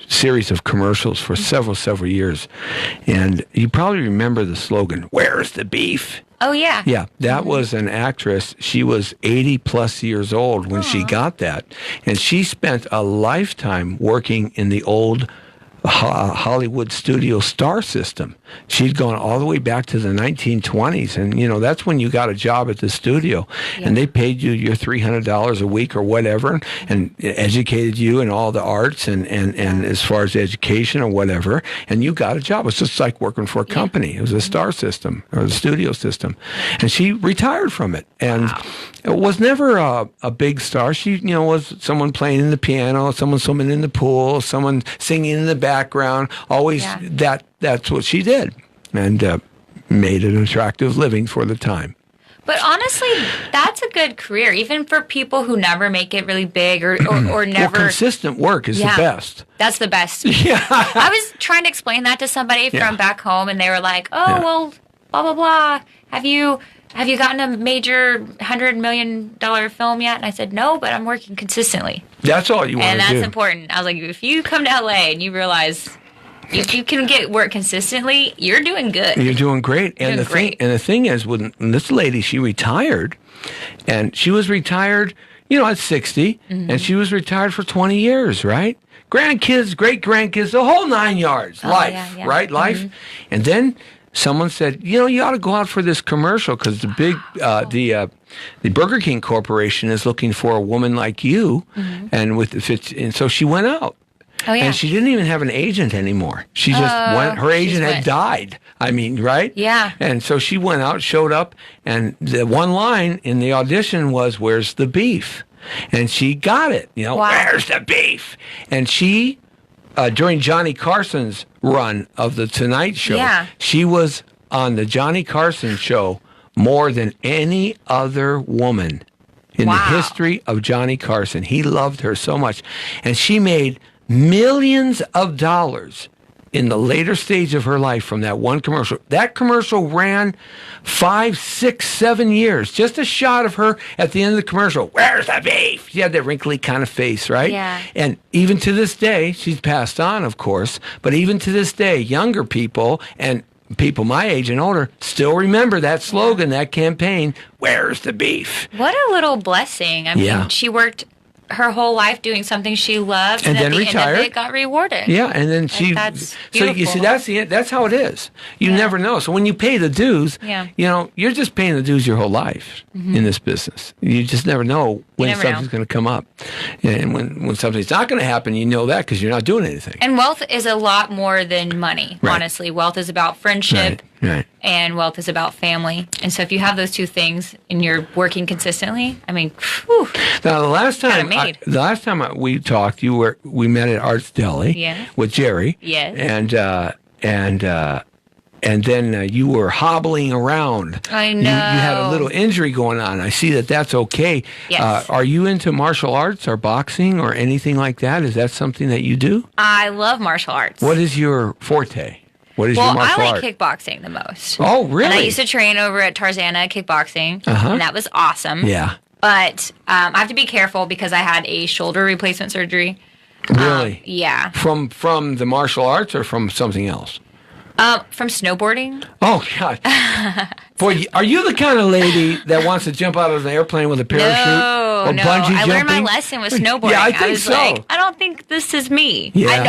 series of commercials for several years, and you probably remember the slogan, "Where's the beef?" Oh, yeah. Yeah, that was an actress. She was 80 plus years old when she got that. And she spent a lifetime working in the old Hollywood studio star system. She'd gone all the way back to the 1920s. And, you know, that's when you got a job at the studio. Yeah. And they paid you your $300 a week or whatever and educated you in all the arts and as far as education or whatever. And you got a job. It's just like working for a company. It was a star system or the studio system. And she retired from it. And it was never a big star. She, you know, was someone playing the piano, someone swimming in the pool, someone singing in the background. Always that's what she did, and made an attractive living for the time. But honestly, that's a good career, even for people who never make it really big or never. Well, consistent work is the best. That's the best. Yeah. I was trying to explain that to somebody from back home, and they were like, "Oh, well, blah blah blah. Have you gotten a major $100 million film yet?" And I said, "No, but I'm working consistently." That's all you want to do. And that's important. I was like, if you come to LA and you realize if you can get work consistently, you're doing good. You're doing great. And the thing is, when this lady, she retired, and she was retired, you know, at 60, and she was retired for 20 years, right? Grandkids, great-grandkids, the whole 9 yards. Life, right? Life. And then someone said, you know, you ought to go out for this commercial because the big, the Burger King Corporation is looking for a woman like you, and so she went out. Oh, yeah. And she didn't even have an agent anymore. She just went. Her agent had died. I mean, right? Yeah. And so she went out, showed up, and the one line in the audition was, "Where's the beef?" And she got it. You know, where's the beef? And she, during Johnny Carson's run of the Tonight Show, she was on the Johnny Carson show more than any other woman in the history of Johnny Carson. He loved her so much, and she made millions of dollars in the later stage of her life from that one commercial. That commercial ran 5, 6, 7 years. Just a shot of her at the end of the commercial. Where's the beef? She had that wrinkly kind of face, right? Yeah. And even to this day, she's passed on, of course, but even to this day, younger people and people my age and older still remember that slogan, that campaign, "Where's the beef?" What a little blessing. I mean, she worked her whole life doing something she loved, and then at the retired. end of it got rewarded. Yeah, and then she. That's so you see, beautiful. that's how it is. You never know. So when you pay the dues, Yeah. You're just paying the dues your whole life in this business. You just never know when never something's going to come up, and when something's not going to happen, you know that because you're not doing anything. And wealth is a lot more than money. Right. Honestly, wealth is about friendship. Right. And wealth is about family. And so if you have those two things and you're working consistently, I mean, whew, Now the last time made. we talked, we met at Arts Deli Yeah. with Jerry. Yes. And then you were hobbling around. I know. You had a little injury going on. I see that's okay. Yes. Are you into martial arts or boxing or anything like that? Is that something that you do? I love martial arts. What is your forte? What is your Well, martial I art? like kickboxing the most. Oh, really? And I used to train over at Tarzana kickboxing, and that was awesome. Yeah. But I have to be careful because I had a shoulder replacement surgery. Really? Yeah. From the martial arts or from something else? From snowboarding. Oh, God. Boy, are you the kind of lady that wants to jump out of an airplane with a parachute? No, or no. bungee I learned my jumping? lesson with snowboarding. Yeah, I think was so. like, I don't think this is me. Yeah.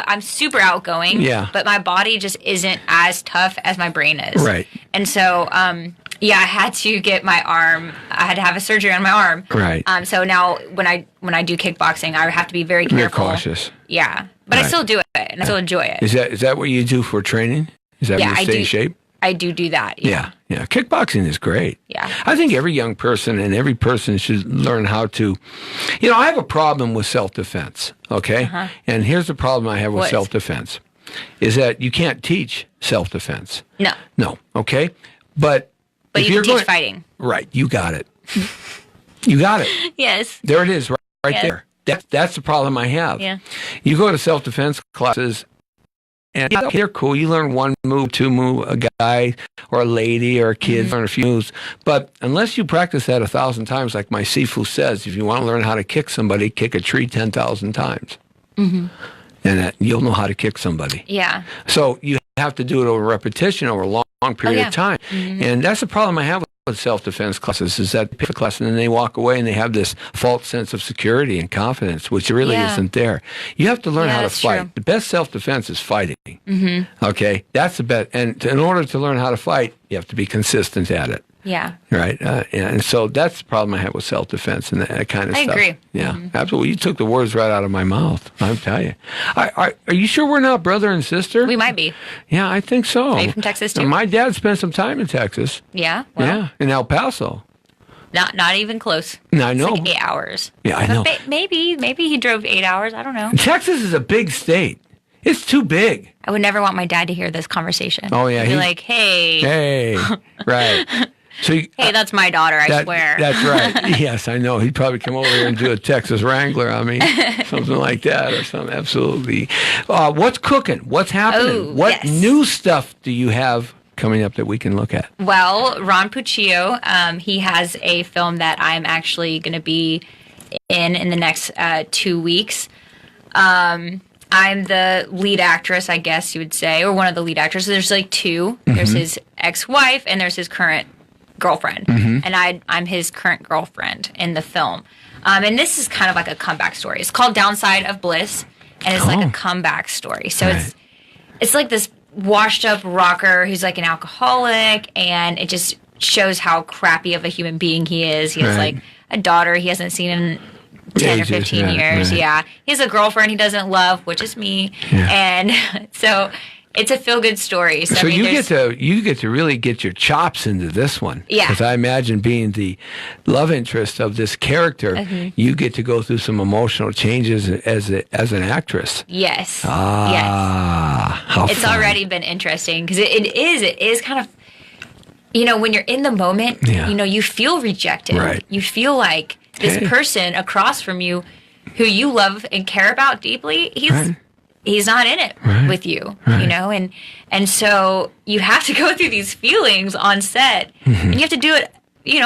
I'm super outgoing. Yeah. But my body just isn't as tough as my brain is. Right. And so, I had to get my arm. I had to have a surgery on my arm. Right. So now, when I do kickboxing, I have to be very careful. You're cautious. Yeah. But I Right. still do it, and I still enjoy it. Is that what you do for training? Is that Yeah, where you I stay do. in shape? I do that. Yeah. Kickboxing is great. Yeah. I think every young person and every person should learn how to. I have a problem with self-defense, okay? And here's the problem I have with What? self-defense, is that you can't teach self-defense. No. Okay? But But if you you're can teach going, fighting. Right, you got it. You got it. Yes. There it is, right Yes. there. That's the problem I have. Yeah. You go to self-defense classes, and they're cool. You learn one move, two move, a guy or a lady or a kid learn a few moves. But unless you practice that 1,000 times, like my Sifu says, if you want to learn how to kick somebody, kick a tree 10,000 times. And you'll know how to kick somebody. Yeah. So you have to do it over repetition over a long period of time. And that's the problem I have with self-defense classes, is that they pick a class and then they walk away and they have this false sense of security and confidence, which really isn't there. You have to learn how to that's fight. true. The best self-defense is fighting. Okay? That's the best. And in order to learn how to fight, you have to be consistent at it. Yeah. Right? And so that's the problem I have with self-defense and that kind of I stuff. agree. Yeah, absolutely. You took the words right out of my mouth, I'll tell you. Are you sure we're not brother and sister? We might be. Yeah, I think so. Are you from Texas too? And my dad spent some time in Texas. Yeah. Well, Yeah, in El Paso. Not even close. I know. It's like 8 hours. Yeah, I But know. Maybe he drove 8 hours. I don't know. Texas is a big state. It's too big. I would never want my dad to hear this conversation. Oh, yeah, He'd be he- like, hey, Hey, right. So hey, that's my daughter. I swear. That's right. Yes, I know. He'd probably come over here and do a Texas Wrangler on me, something like that, or something. Absolutely. What's cooking? What's happening? Oh, What yes. new stuff do you have coming up that we can look at? Well, Ron Puccio, he has a film that I'm actually going to be in the next 2 weeks. I'm the lead actress, I guess you would say, or one of the lead actors. There's like two. There's his ex-wife and there's his current girlfriend. And I'm his current girlfriend in the film. And this is kind of like a comeback story. It's called Downside of Bliss, and it's like a comeback story. So it's like this washed up rocker who's like an alcoholic, and it just shows how crappy of a human being he is. He has like a daughter he hasn't seen in 10 or 15 years. Yeah. He has a girlfriend he doesn't love, which is me. And so it's a feel-good story. So, So I mean, you get to really get your chops into this one. Yeah. Because I imagine being the love interest of this character, you get to go through some emotional changes as an actress. Yes. Yes. How It's fun. already been interesting because it is kind of, when you're in the moment, you feel rejected. Right. You feel like this person across from you who you love and care about deeply, he's not in it with you, and so you have to go through these feelings on set, and you have to do it,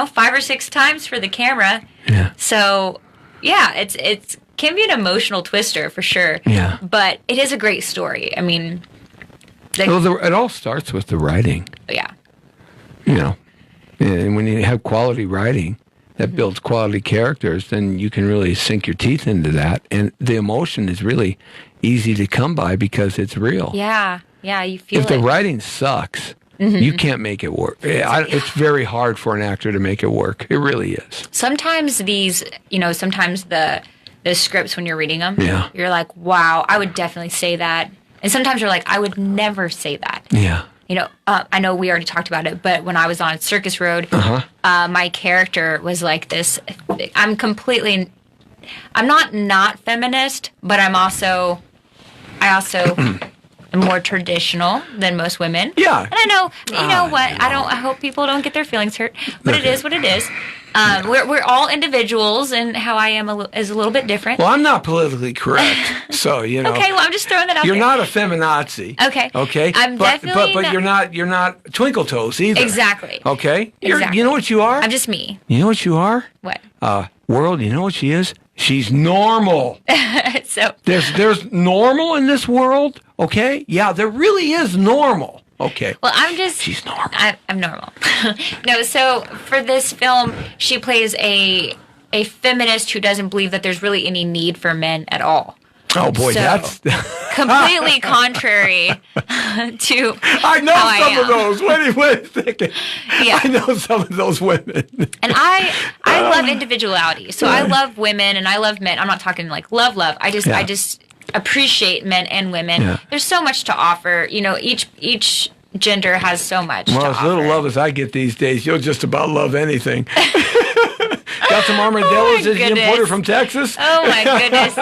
5 or 6 times for the camera. Yeah. So, yeah, it's can be an emotional twister for sure. Yeah. But it is a great story. I mean, Well, it all starts with the writing. yeah. And when you have quality writing, that builds quality characters, then you can really sink your teeth into that. And the emotion is really easy to come by because it's real. Yeah, you feel if it. the writing sucks, you can't make it work. It's very hard for an actor to make it work. It really is. Sometimes sometimes the scripts when you're reading them, you're like, wow, I would definitely say that. And sometimes you're like, I would never say that. Yeah. I know we already talked about it, but when I was on Circus Road, my character was like this. I'm not feminist, but I also am more traditional than most women. Yeah. And I know, I hope people don't get their feelings hurt, but it is what it is. We're all individuals, and how I am is a little bit different. Well, I'm not politically correct, so Okay, well, I'm just throwing that out you're there. You're not a feminazi. Okay. Okay. I'm but definitely you're not twinkle toes either. Exactly. Okay. Exactly. You know what you are? I'm just me. You know what you are? What? World. You know what she is? She's normal. So there's normal in this world. Okay. Yeah, there really is normal. Okay. Well, she's normal. I'm normal. No, so for this film, she plays a feminist who doesn't believe that there's really any need for men at all. Oh boy, that's completely contrary to. I know some of those. Wait a second. Yeah. I know some of those women. And I love individuality. So I love women and I love men. I'm not talking like love. I just appreciate men and women. Yeah. There's so much to offer. Each gender has so much to offer. Well, as little love as I get these days, you'll just about love anything. Got some armadillos that you imported from Texas? Oh, my goodness.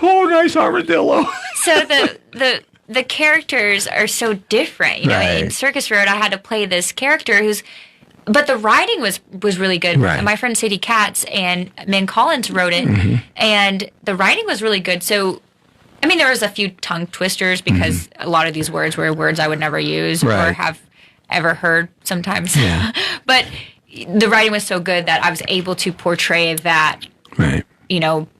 Oh, nice armadillo. So the characters are so different. In Circus Road, I had to play this character but the writing was really good. Right. My friend Sadie Katz and Min Collins wrote it, and the writing was really good. So, I mean, there was a few tongue twisters because a lot of these words were words I would never use or have ever heard sometimes. Yeah. But the writing was so good that I was able to portray that,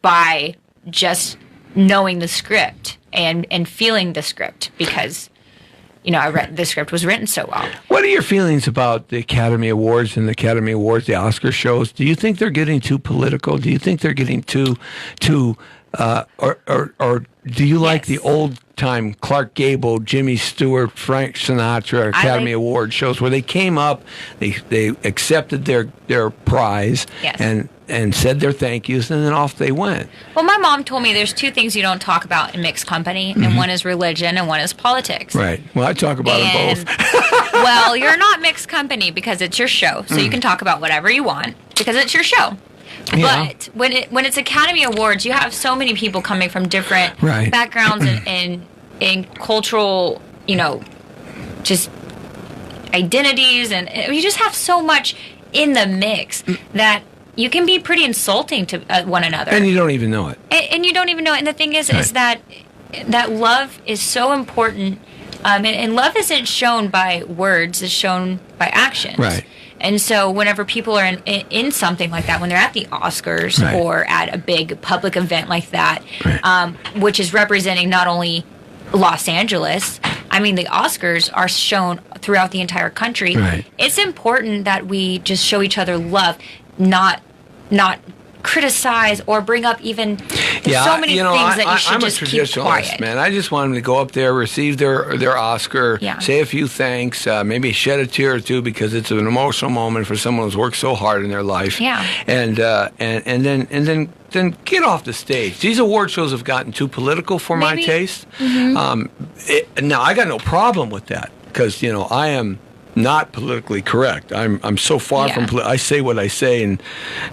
by just knowing the script and feeling the script because, the script was written so well. What are your feelings about the Academy Awards and the Academy Awards, the Oscar shows? Do you think they're getting too political? Do you think they're getting too or do you like the old time Clark Gable, Jimmy Stewart, Frank Sinatra Academy Award shows where they came up, they accepted their prize and said their thank yous and then off they went? Well, my mom told me there's two things you don't talk about in mixed company, and one is religion and one is politics. Right. Well, I talk about them both. Well, you're not mixed company because it's your show, so you can talk about whatever you want because it's your show. Yeah. But when it's Academy Awards, you have so many people coming from different backgrounds and cultural, just identities, and you just have so much in the mix that you can be pretty insulting to one another. And you don't even know it. And you don't even know it. And the thing is that love is so important, and love isn't shown by words; it's shown by actions. Right. And so whenever people are in something like that, when they're at the Oscars or at a big public event like that, which is representing not only Los Angeles, I mean, the Oscars are shown throughout the entire country. Right. It's important that we just show each other love, not criticize or bring up even so many things that you should just keep quiet. I'm a traditionalist, man. I just want them to go up there, receive their Oscar, say a few thanks, maybe shed a tear or two because it's an emotional moment for someone who's worked so hard in their life. Yeah. And then get off the stage. These award shows have gotten too political for my taste. Now I got no problem with that because I am not politically correct. I'm so far from I say what I say, and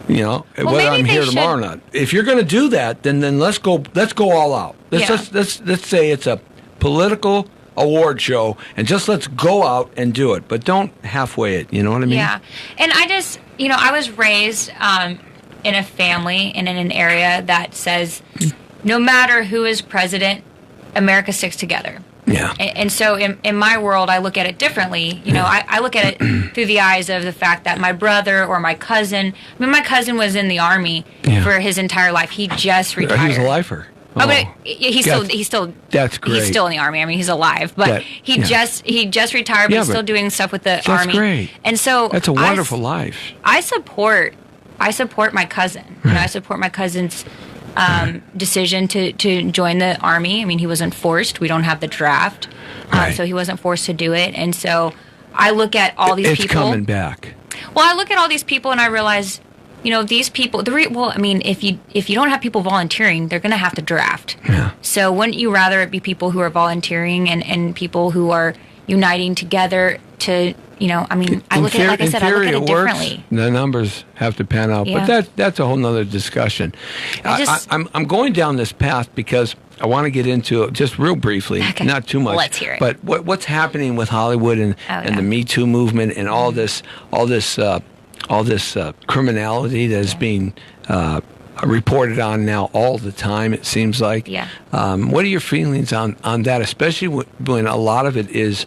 whether I'm here tomorrow or not. If you're going to do that, then let's go all out. Let's say it's a political award show, and just let's go out and do it. But don't halfway it. You know what I mean? Yeah. And I just I was raised in a family and in an area that says no matter who is president, America sticks together. Yeah. And so in my world, I look at it differently. I look at it through the eyes of the fact that my brother or my cousin, my cousin was in the Army for his entire life. He just retired. He was a lifer. Oh, but he's still that's great. He's still in the Army. I mean, he's alive, but he just retired, but he's still doing stuff with the Army. That's great. And so that's a wonderful life. I support I support my cousin. You know, I support my cousin's decision to join the Army. I mean, he wasn't forced. We don't have the draft, so he wasn't forced to do it. And so I look at all these people. It's coming back. Well, I look at all these people and I realize, you know, these people. Well, I mean, if you don't have people volunteering, they're going to have to draft. Yeah. So wouldn't you rather it be people who are volunteering and people who are uniting together to, you know, I mean, I look at it, like I said, I look at it differently. The numbers have to pan out, Yeah. but that's a whole nother discussion. I'm going down this path because I want to get into it just real briefly, not too much. Let's hear it. But what's happening with Hollywood and the Me Too movement and all this criminality that is being reported on now all the time, it seems like. Yeah. What are your feelings on that, especially when a lot of it is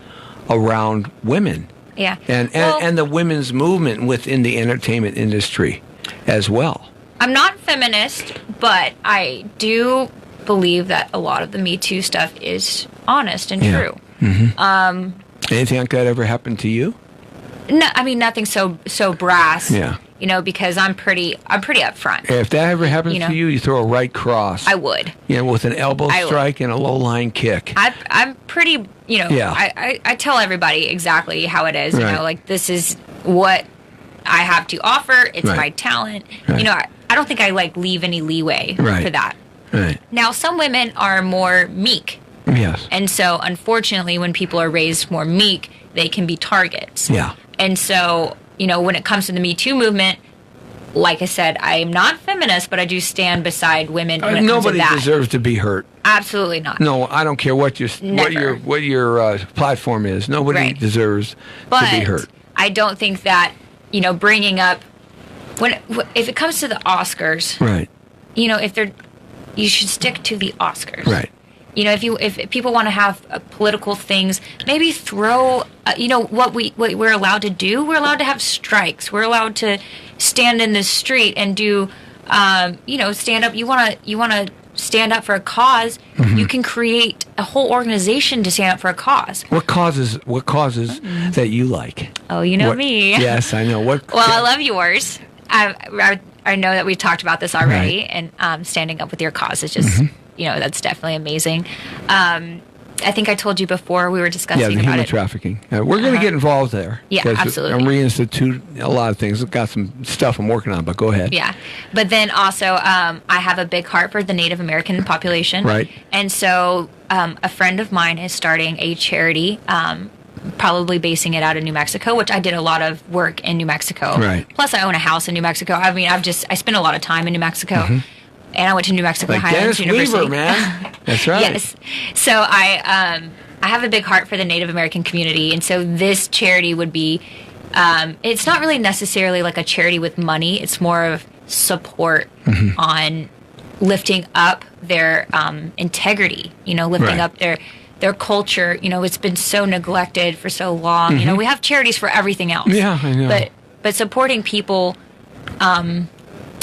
around women? Yeah. And the women's movement within the entertainment industry as well. I'm not feminist, but I do believe that a lot of the Me Too stuff is honest and true. Mm-hmm. Anything like that ever happened to you? No, I mean nothing so brass. Yeah. You know, because I'm pretty upfront. If that ever happens to you, you throw a right cross. I would. Yeah, with an elbow strike and a low line kick. I'm pretty, you know, I tell everybody exactly how it is. You know, like this is what I have to offer. It's my talent. Right. You know, I don't think I leave any leeway for that. Right. Now, some women are more meek. Yes. And so, unfortunately, when people are raised more meek, they can be targets. Yeah. And so, you know, when it comes to the Me Too movement, like I said, I am not feminist, but I do stand beside women when it comes to that. Nobody deserves to be hurt. Absolutely not. No, I don't care what your platform is. Nobody deserves to be hurt. I don't think that, you know, bringing up if it comes to the Oscars, right? You know, you should stick to the Oscars, right? You know, if people want to have political things, maybe throw. You know what we're allowed to do. We're allowed to have strikes. We're allowed to stand in the street and do. You know, stand up. You want to stand up for a cause. Mm-hmm. You can create a whole organization to stand up for a cause. What causes that you like? Oh, you know me. Yes, I know. Well, I love yours. I know that we talked about this already, and standing up with your cause is just, you know, that's definitely amazing. I think I told you before we were discussing the about human trafficking. We're going to get involved there. Yeah, absolutely. I'm reinstitute a lot of things. I've got some stuff I'm working on, but go ahead. Yeah, but then also I have a big heart for the Native American population. Right. And so a friend of mine is starting a charity, probably basing it out of New Mexico, which I did a lot of work in New Mexico. Right. Plus, I own a house in New Mexico. I mean, I spent a lot of time in New Mexico. And I went to New Mexico Highlands University. Weaver, man. That's right. Yes. So I have a big heart for the Native American community, and so this charity would be. It's not really necessarily like a charity with money. It's more of support on lifting up their integrity. You know, lifting up their culture. You know, it's been so neglected for so long. You know, we have charities for everything else. Yeah, I know. But supporting people.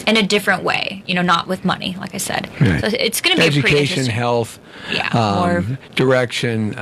In a different way, you know, not with money, like I said. Right. So it's going to be education, health, more direction,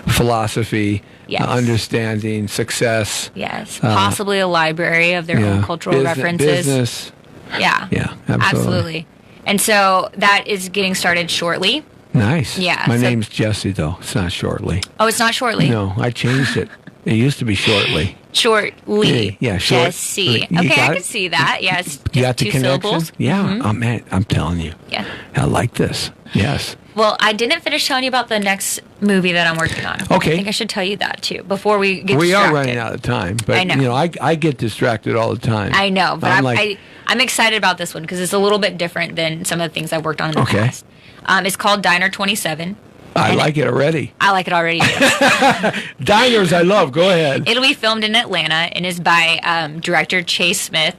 philosophy, understanding, success. Yes, possibly a library of their own cultural references. Business. Yeah, absolutely. And so that is getting started shortly. Nice. Yeah. My name's Jesse, though. It's not shortly. Oh, it's not shortly? No, I changed it. It used to be shortly. Shortly. Yeah, short. Jesse. Okay, I can see that. Yes. You got the two connection? syllables. Yeah. Oh, man, I'm telling you. Yeah. I like this. Yes. Well, I didn't finish telling you about the next movie that I'm working on. Okay. I think I should tell you that, too, before we get distracted. We are running out of time. But, I know. You know, I get distracted all the time. I know, but I'm excited about this one because it's a little bit different than some of the things I've worked on in the past. It's called Diner 27. I like it already. I like it already, too. Diners, I love. Go ahead. It'll be filmed in Atlanta and is by director Chase Smith.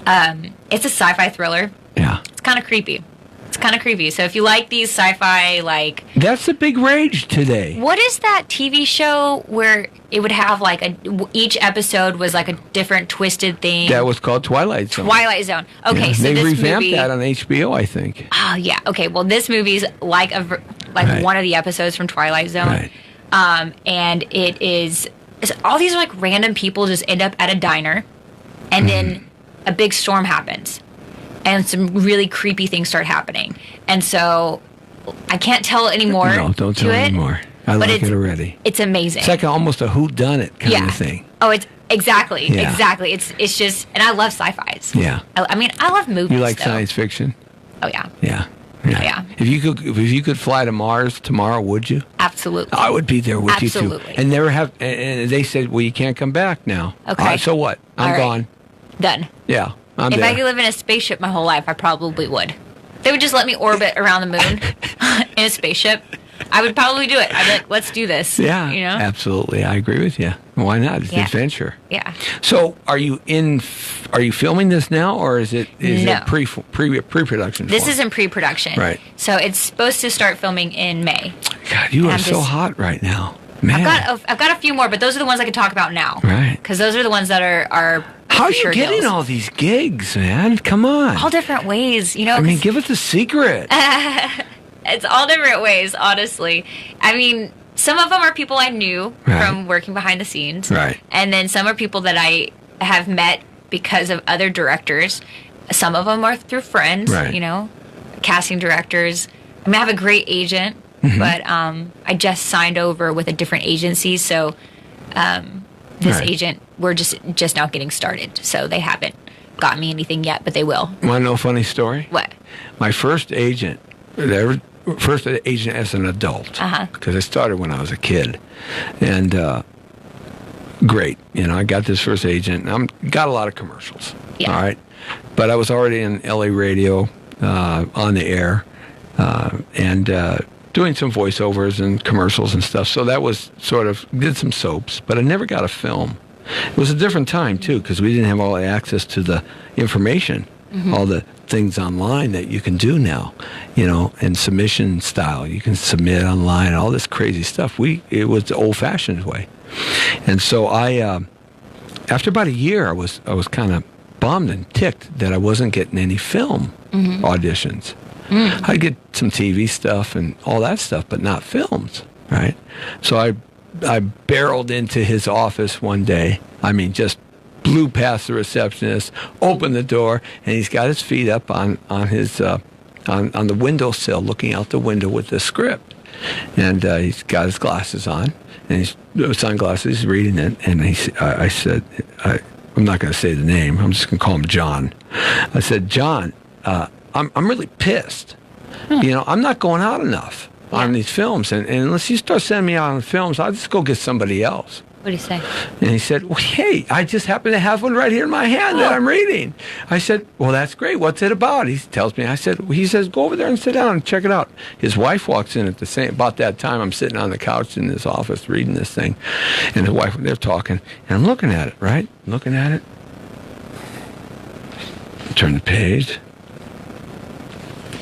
It's a sci-fi thriller. Yeah. It's kind of creepy. So if you like these sci-fi, like... That's the big rage today. What is that TV show where it would have, like, each episode was, like, a different twisted thing? That was called Twilight Zone. Twilight Zone. Okay, yeah, so they this revamped movie... that on HBO, I think. Oh, yeah. Okay, well, this movie's like one of the episodes from Twilight Zone. Right. And it is... All these, like, random people just end up at a diner, and then a big storm happens and some really creepy things start happening. And so I can't tell anymore. No, don't tell anymore. I like it already. It's amazing. It's like almost a whodunit kind of thing. Oh, it's exactly. It's just, and I love sci-fis. Yeah. I mean, I love movies. You like science fiction? Oh yeah. Yeah. Yeah. If you could fly to Mars tomorrow, would you? Absolutely. I would be there with you too. Absolutely. And never have. And they said, well, you can't come back now. Okay. So what? I'm gone. Done. Yeah. I'm if there. I could live in a spaceship my whole life, I probably would. They would just let me orbit around the moon in a spaceship. I would probably do it. I'd be like, let's do this. Yeah. You know? Absolutely. I agree with you. Why not? It's an adventure. Yeah. So, are you filming this now, or is it pre-production? This is in pre-production. Right. So it's supposed to start filming in May. God, you are so hot right now, man. I've got a few more, but those are the ones I can talk about now. Right. Because those are the ones that are How are you getting all these gigs, man? Come on. All different ways, you know. I mean, give us a secret. It's all different ways, honestly. I mean, some of them are people I knew from working behind the scenes. Right. And then some are people that I have met because of other directors. Some of them are through friends, you know, casting directors. I mean, I have a great agent, but I just signed over with a different agency. So this agent, we're just now getting started. So they haven't got me anything yet, but they will. Want to know a funny story? What? My first agent, first agent as an adult, because I started when I was a kid, and great, you know, I got this first agent. Got a lot of commercials, all right, but I was already in LA radio on the air and doing some voiceovers and commercials and stuff. So that was did some soaps, but I never got a film. It was a different time too, because we didn't have all the access to the information, all the things online that you can do now, you know, and submission style. You can submit online, all this crazy stuff. It was the old-fashioned way. And so I, after about a year, I was kind of bummed and ticked that I wasn't getting any film auditions. I'd get some TV stuff and all that stuff, but not films, right? So I barreled into his office one day. I mean, just blew past the receptionist, opened the door, and he's got his feet up on his on the windowsill, looking out the window with the script, and he's got his glasses on and his sunglasses. He's reading it, and I said, I'm not going to say the name. I'm just going to call him John. I said, John, I'm really pissed. You know, I'm not going out enough on these films, and unless you start sending me out on films, I'll just go get somebody else. What did he say? And he said, well, hey, I just happen to have one right here in my hand that I'm reading. I said, well, that's great. What's it about? He tells me. He says, go over there and sit down and check it out. His wife walks in about that time. I'm sitting on the couch in this office reading this thing. And the wife, they're talking. And I'm looking at it, right? Looking at it. Turn the page.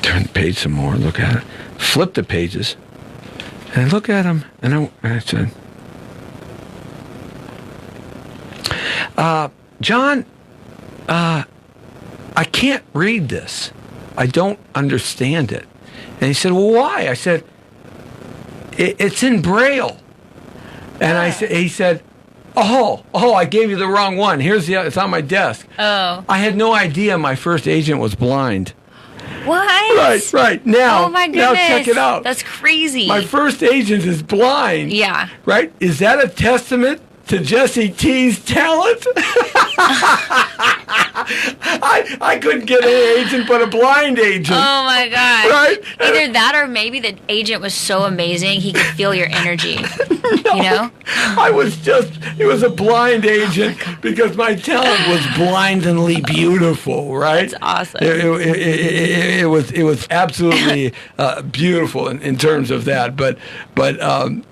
Turn the page some more. Look at it. Flip the pages. And I look at him. And I said, John, I can't read this. I don't understand it. And he said, well, why? I said, it's in Braille. And he said, oh, I gave you the wrong one. It's on my desk. Oh. I had no idea my first agent was blind. What? Right. Now, oh my goodness. Now check it out. That's crazy. My first agent is blind. Yeah. Right? Is that a testament to Jesse T's talent? I couldn't get an agent but a blind agent. Oh my God. Right? Either that or maybe the agent was so amazing he could feel your energy. No, you know? It was a blind agent because my talent was blindingly beautiful, right? That's awesome. It was absolutely beautiful in terms of that. But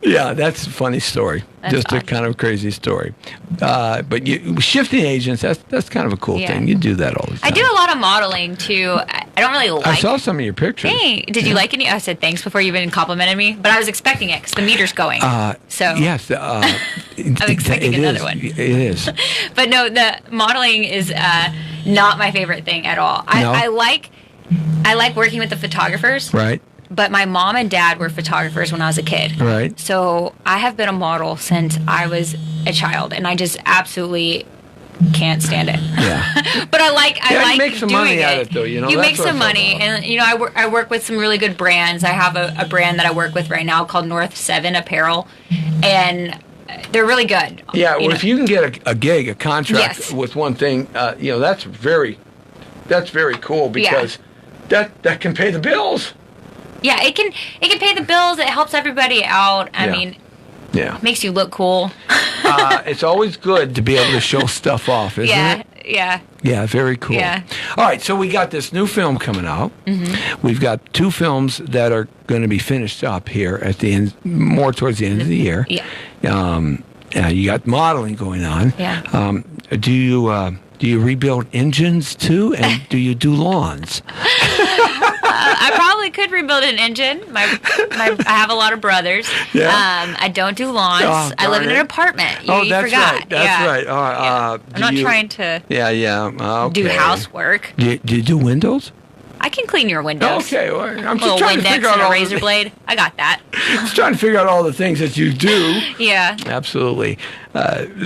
yeah, that's a funny story. That's just awesome. A kind of crazy story. But shifting agents, that's kind of a cool thing. You do that all the time. I do a lot of modeling too. I don't really like. I saw some of your pictures. Hey, did you like any? I said thanks before you even complimented me, but I was expecting it because the meter's going. So yes, I'm expecting another one. It is. But no, the modeling is not my favorite thing at all. I like working with the photographers. Right. But my mom and dad were photographers when I was a kid. Right. So I have been a model since I was a child, and I just absolutely can't stand it. Yeah. But I like you make some doing money it. at it, though. You know, you that's make what some it's all money, about. and you know, I work with some really good brands. I have a brand that I work with right now called North 7 Apparel, and they're really good. Yeah, well, know. if you can get a gig, a contract Yes. with one thing, you know, that's very cool because that can pay the bills. Yeah, it can pay the bills. It helps everybody out. I Yeah. mean, Yeah. makes you look cool. It's always good to be able to show stuff off, isn't it? Yeah. Yeah, very cool. Yeah. All right, so we got this new film coming out. Mm-hmm. We've got 2 films that are going to be finished up here at the end, more towards the end of the year. Yeah. You got modeling going on. Yeah. Do you rebuild engines too, and do you do lawns? I probably could rebuild an engine. I have a lot of brothers. Yeah. I don't do lawns. Oh, I live in darn an it. apartment. You That's forgot. right. That's right. Yeah. I'm not trying to Okay. do housework. Do you do windows? I can clean your windows. Okay, well, I'm just Little trying to Windex figure out and a all razor blade. I got that. Just trying to figure out all the things that you do. Yeah. Absolutely.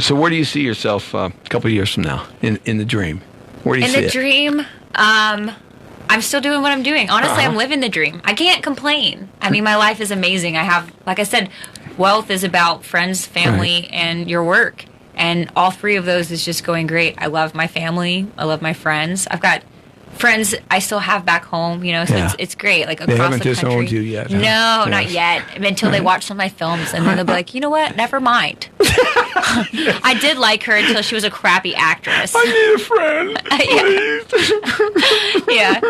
So where do you see yourself a couple of years from now in the dream? Where do you In see the it? dream, I'm still doing what I'm doing. Honestly, I'm living the dream. I can't complain. I mean, my life is amazing. I have, like I said, wealth is about friends, family, and your work. And all 3 of those is just going great. I love my family. I love my friends. I've got friends I still have back home, you know, so it's great. Like across haven't the country. disowned you yet, huh? No, Yes. not yet. Until they watch some of my films, and then they'll be like, you know what? Never mind. I did like her until she was a crappy actress. I need a friend, please. Yeah.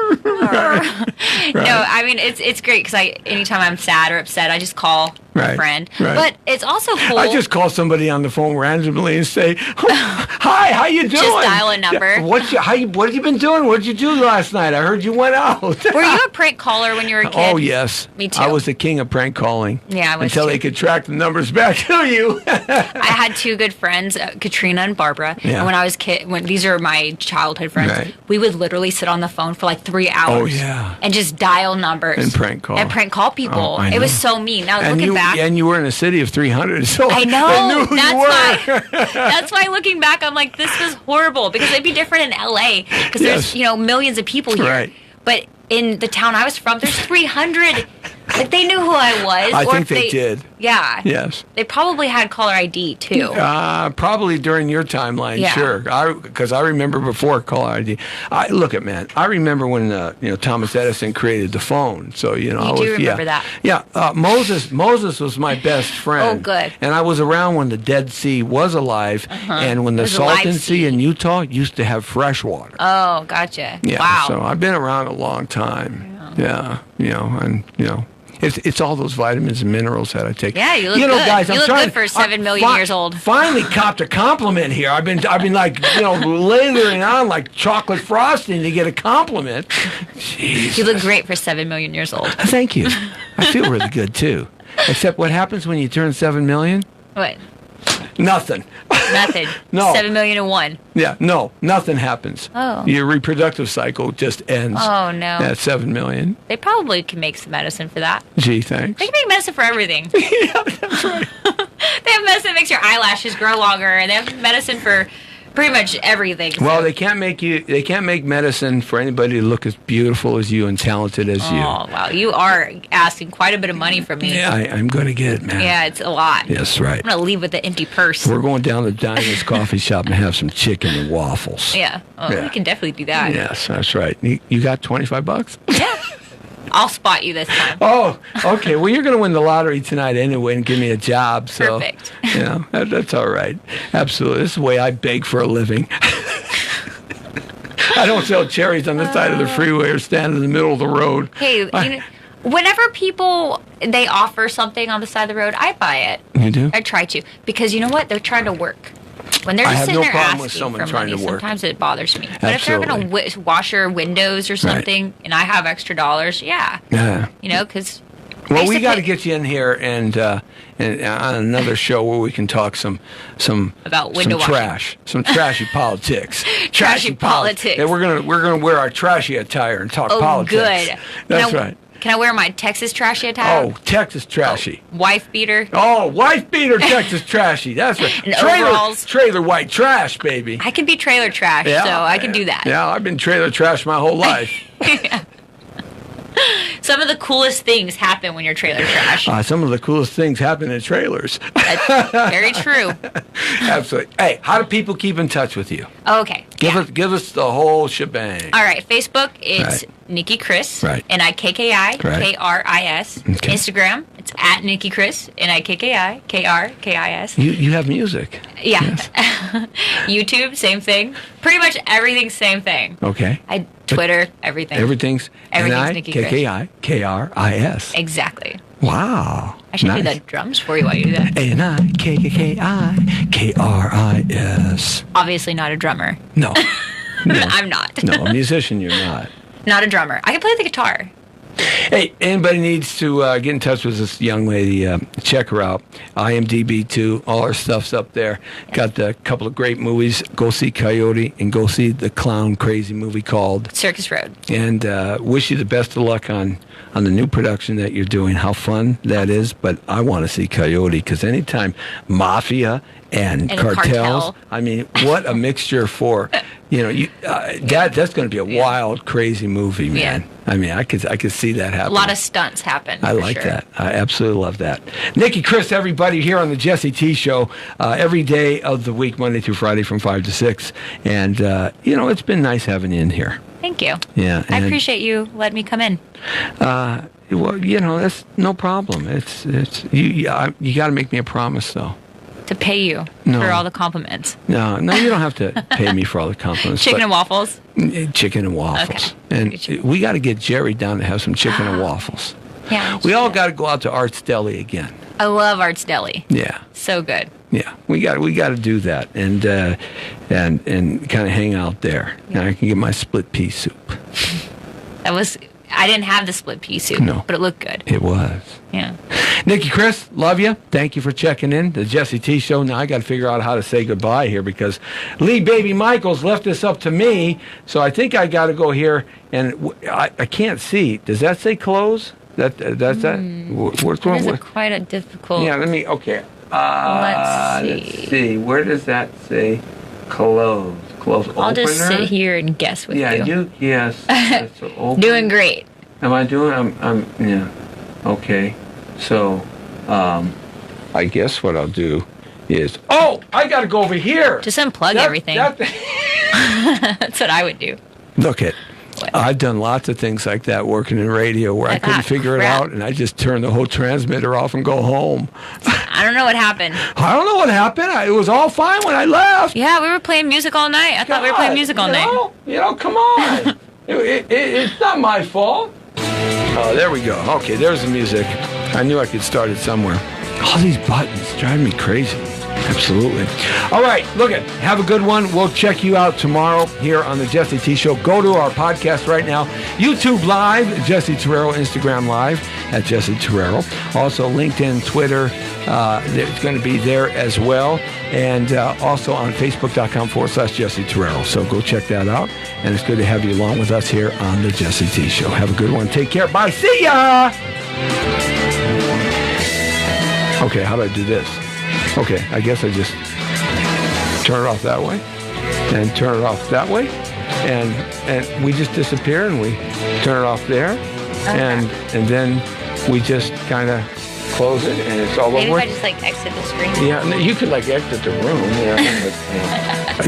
No, I mean it's great because anytime I'm sad or upset, I just call a friend. Right. But it's also cool. I just call somebody on the phone randomly and say, "Hi, how you doing?" Just dial a number. What have you been doing? What did you do last night? I heard you went out. Were you a prank caller when you were a kid? Oh yes, Me too. I was the king of prank calling. Yeah, I was until too. they could track the numbers back to you. I had 2 good friends, Katrina and Barbara. Yeah. And when I was these are my childhood friends. Right. We would literally sit on the phone for like 3 hours. Oh, yeah. And just dial numbers And prank call. And prank call people. Oh, I It was know. so mean. Now And looking back, you were in a city of 300, so I know. they knew who you were. That's why looking back, I'm like, this was horrible because it'd be different in LA because Yes. there's millions of people here. Right. But in the town I was from, there's 300. Like they knew who I was. I or think if they did. Yeah. Yes. They probably had caller ID too. Probably during your timeline, Yeah. sure. Because I remember before caller ID. I remember when Thomas Edison created the phone. So You do remember that. Yeah, Moses was my best friend. Oh, good. And I was around when the Dead Sea was alive, and when It the was a live Salton Sea sea. in Utah used to have fresh water. Oh, gotcha. Yeah, Wow. so I've been around a long time. Yeah, it's all those vitamins and minerals that I take. Yeah, you look good. Guys, You I'm look trying good for 7 million years old. Finally copped a compliment here. I've been like, layering on like chocolate frosting to get a compliment. Jeez. You look great for 7 million years old. Thank you. I feel really good too. Except what happens when you turn 7 million? What? Nothing. Nothing. No. 7,000,001. Yeah, no, nothing happens. Oh. Your reproductive cycle just ends. Oh, no. At 7 million. They probably can make some medicine for that. Gee, thanks. They can make medicine for everything. Yeah, that's right. They have medicine that makes your eyelashes grow longer, and they have medicine for pretty much everything. Well, so- they can't make medicine for anybody to look as beautiful as you and talented as you. Oh, wow. You are asking quite a bit of money from me. Yeah, I'm going to get it, man. Yeah, it's a lot. Yes, right. I'm going to leave with an empty purse. We're going down to Dinah's coffee shop and have some chicken and waffles. Yeah. Oh, Yeah. we can definitely do that. Yes, that's right. You got $25? Yeah. I'll spot you this time. Oh, okay. Well, you're going to win the lottery tonight anyway and give me a job. So, Perfect. That's all right. Absolutely. This is the way I bake for a living. I don't sell cherries on the side of the freeway or stand in the middle of the road. Hey, whenever people, they offer something on the side of the road, I buy it. You do? I try to. Because you know what? They're trying to work. When they're I just have sitting no there problem asking with someone for trying money, to work. sometimes it bothers me. But if they're going to wash your windows or something, and I have extra dollars, yeah. Yeah. Because... Well, we got to get you in here and on another show where we can talk some about window some washing. some trashy politics. Trashy politics. Yeah, we're gonna wear our trashy attire and talk Oh, politics. good. That's Now, right. Can I wear my Texas trashy attire? Oh, Texas trashy. Wife beater. Oh, wife beater Texas trashy. That's right. And overalls. Trailer white trash, baby. I can be trailer trash, so I can do that. Yeah, I've been trailer trash my whole life. Some of the coolest things happen when you're trailer trash. Some of the coolest things happen in trailers. That's very true. Absolutely. Hey, how do people keep in touch with you? Okay. Give us the whole shebang. All right. Facebook, it's NIKKI KRIS. Right. NIKKI Right. KRIS. Okay. Instagram, it's at NIKKI KRIS. NIKKI KRKIS. You have music. Yeah. Yes. YouTube, same thing. Pretty much everything's same thing. Okay. Twitter, everything. Everything's NIKKI KKI KRIS. Exactly. Wow. I should do the drums for you while you do that. NIKKI KRIS. Obviously not a drummer. No. I'm not. No, a musician you're not. Not a drummer. I can play the guitar. Hey, anybody needs to get in touch with this young lady, check her out. IMDb too. All her stuff's up there. Got a couple of great movies. Go see Coyote and go see the clown crazy movie called Circus Road. And wish you the best of luck on the new production that you're doing. How fun that is. But I want to see Coyote because anytime mafia and cartels, cartel. I mean, what a mixture for, that's going to be a wild, crazy movie, man. Yeah. I mean, I could see that happen. A lot of stunts happen. I like that. I absolutely love that. NIKKI KRIS, everybody, here on the Jesse T Show, every day of the week, Monday through Friday from 5 to 6. And, it's been nice having you in here. Thank you. Yeah. I appreciate you letting me come in. Well, that's no problem. You got to make me a promise, though. To pay you for all the compliments. No, you don't have to pay me for all the compliments. Chicken and waffles? Chicken and waffles. Okay. And we got to get Jerry down to have some chicken and waffles. Yeah. We all got to go out to Art's Deli again. I love Art's Deli. Yeah. So good. Yeah, we got to do that and kind of hang out there. Yeah. And I can get my split pea soup. I didn't have the split pea soup, but it looked good. It was. Yeah. NIKKI KRIS, love you. Thank you for checking in. The Jesse T Show. Now I got to figure out how to say goodbye here because Lee Baby Michaels left this up to me. So I think I got to go here and I can't see. Does that say close? That's that? What's wrong with? Quite a difficult. Yeah. Okay. Let's see. Where does that say close? Close opener? I'll just sit here and guess with you. Yeah, yes. Doing great. Am I doing? Yeah. Okay. So, I guess what I'll do is. Oh, I got to go over here. Just unplug everything. That's what I would do. Look it. I've done lots of things like that working in radio where I couldn't figure it out and I just turned the whole transmitter off and go home. I don't know what happened. I don't know what happened. It was all fine when I left. Yeah, we were playing music all night. I thought we were playing music all night. Come on. It's not my fault. Oh, there we go. Okay, there's the music. I knew I could start it somewhere. All these buttons drive me crazy. Absolutely. All right, look it. Have a good one. We'll check you out tomorrow here on the Jesse T Show. Go to our podcast right now. YouTube Live, Jesse Terrero. Instagram Live at Jesse Terrero. Also LinkedIn, Twitter. It's going to be there as well. And also on Facebook.com/Jesse Terrero. So go check that out. And it's good to have you along with us here on the Jesse T Show. Have a good one. Take care. Bye. See ya. Okay, how do I do this? Okay, I guess I just turn it off that way and turn it off that way and we just disappear and we turn it off there and then we just kind of close it and it's all over. Maybe if I just exit the screen. Yeah, no, you could exit the room.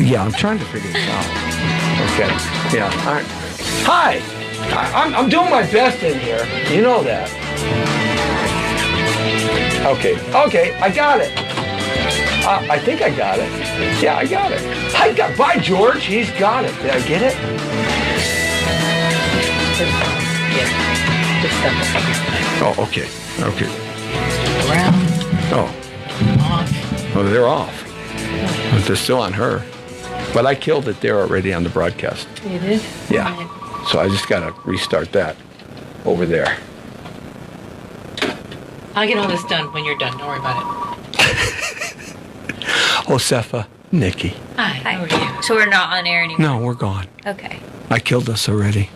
Yeah, I'm trying to figure this out. Okay, yeah. All right. Hi, I'm doing my best in here. You know that. Okay, I got it. I think I got it. Yeah, I got it. By George, he's got it. Did I get it? Oh, okay. Around. Oh. Off. Oh, they're off. But they're still on her. But I killed it there already on the broadcast. You did? Yeah. So I just got to restart that over there. I'll get all this done when you're done. Don't worry about it. Josefa, Nikki. Hi, how are you? So we're not on air anymore? No, we're gone. Okay. I killed us already.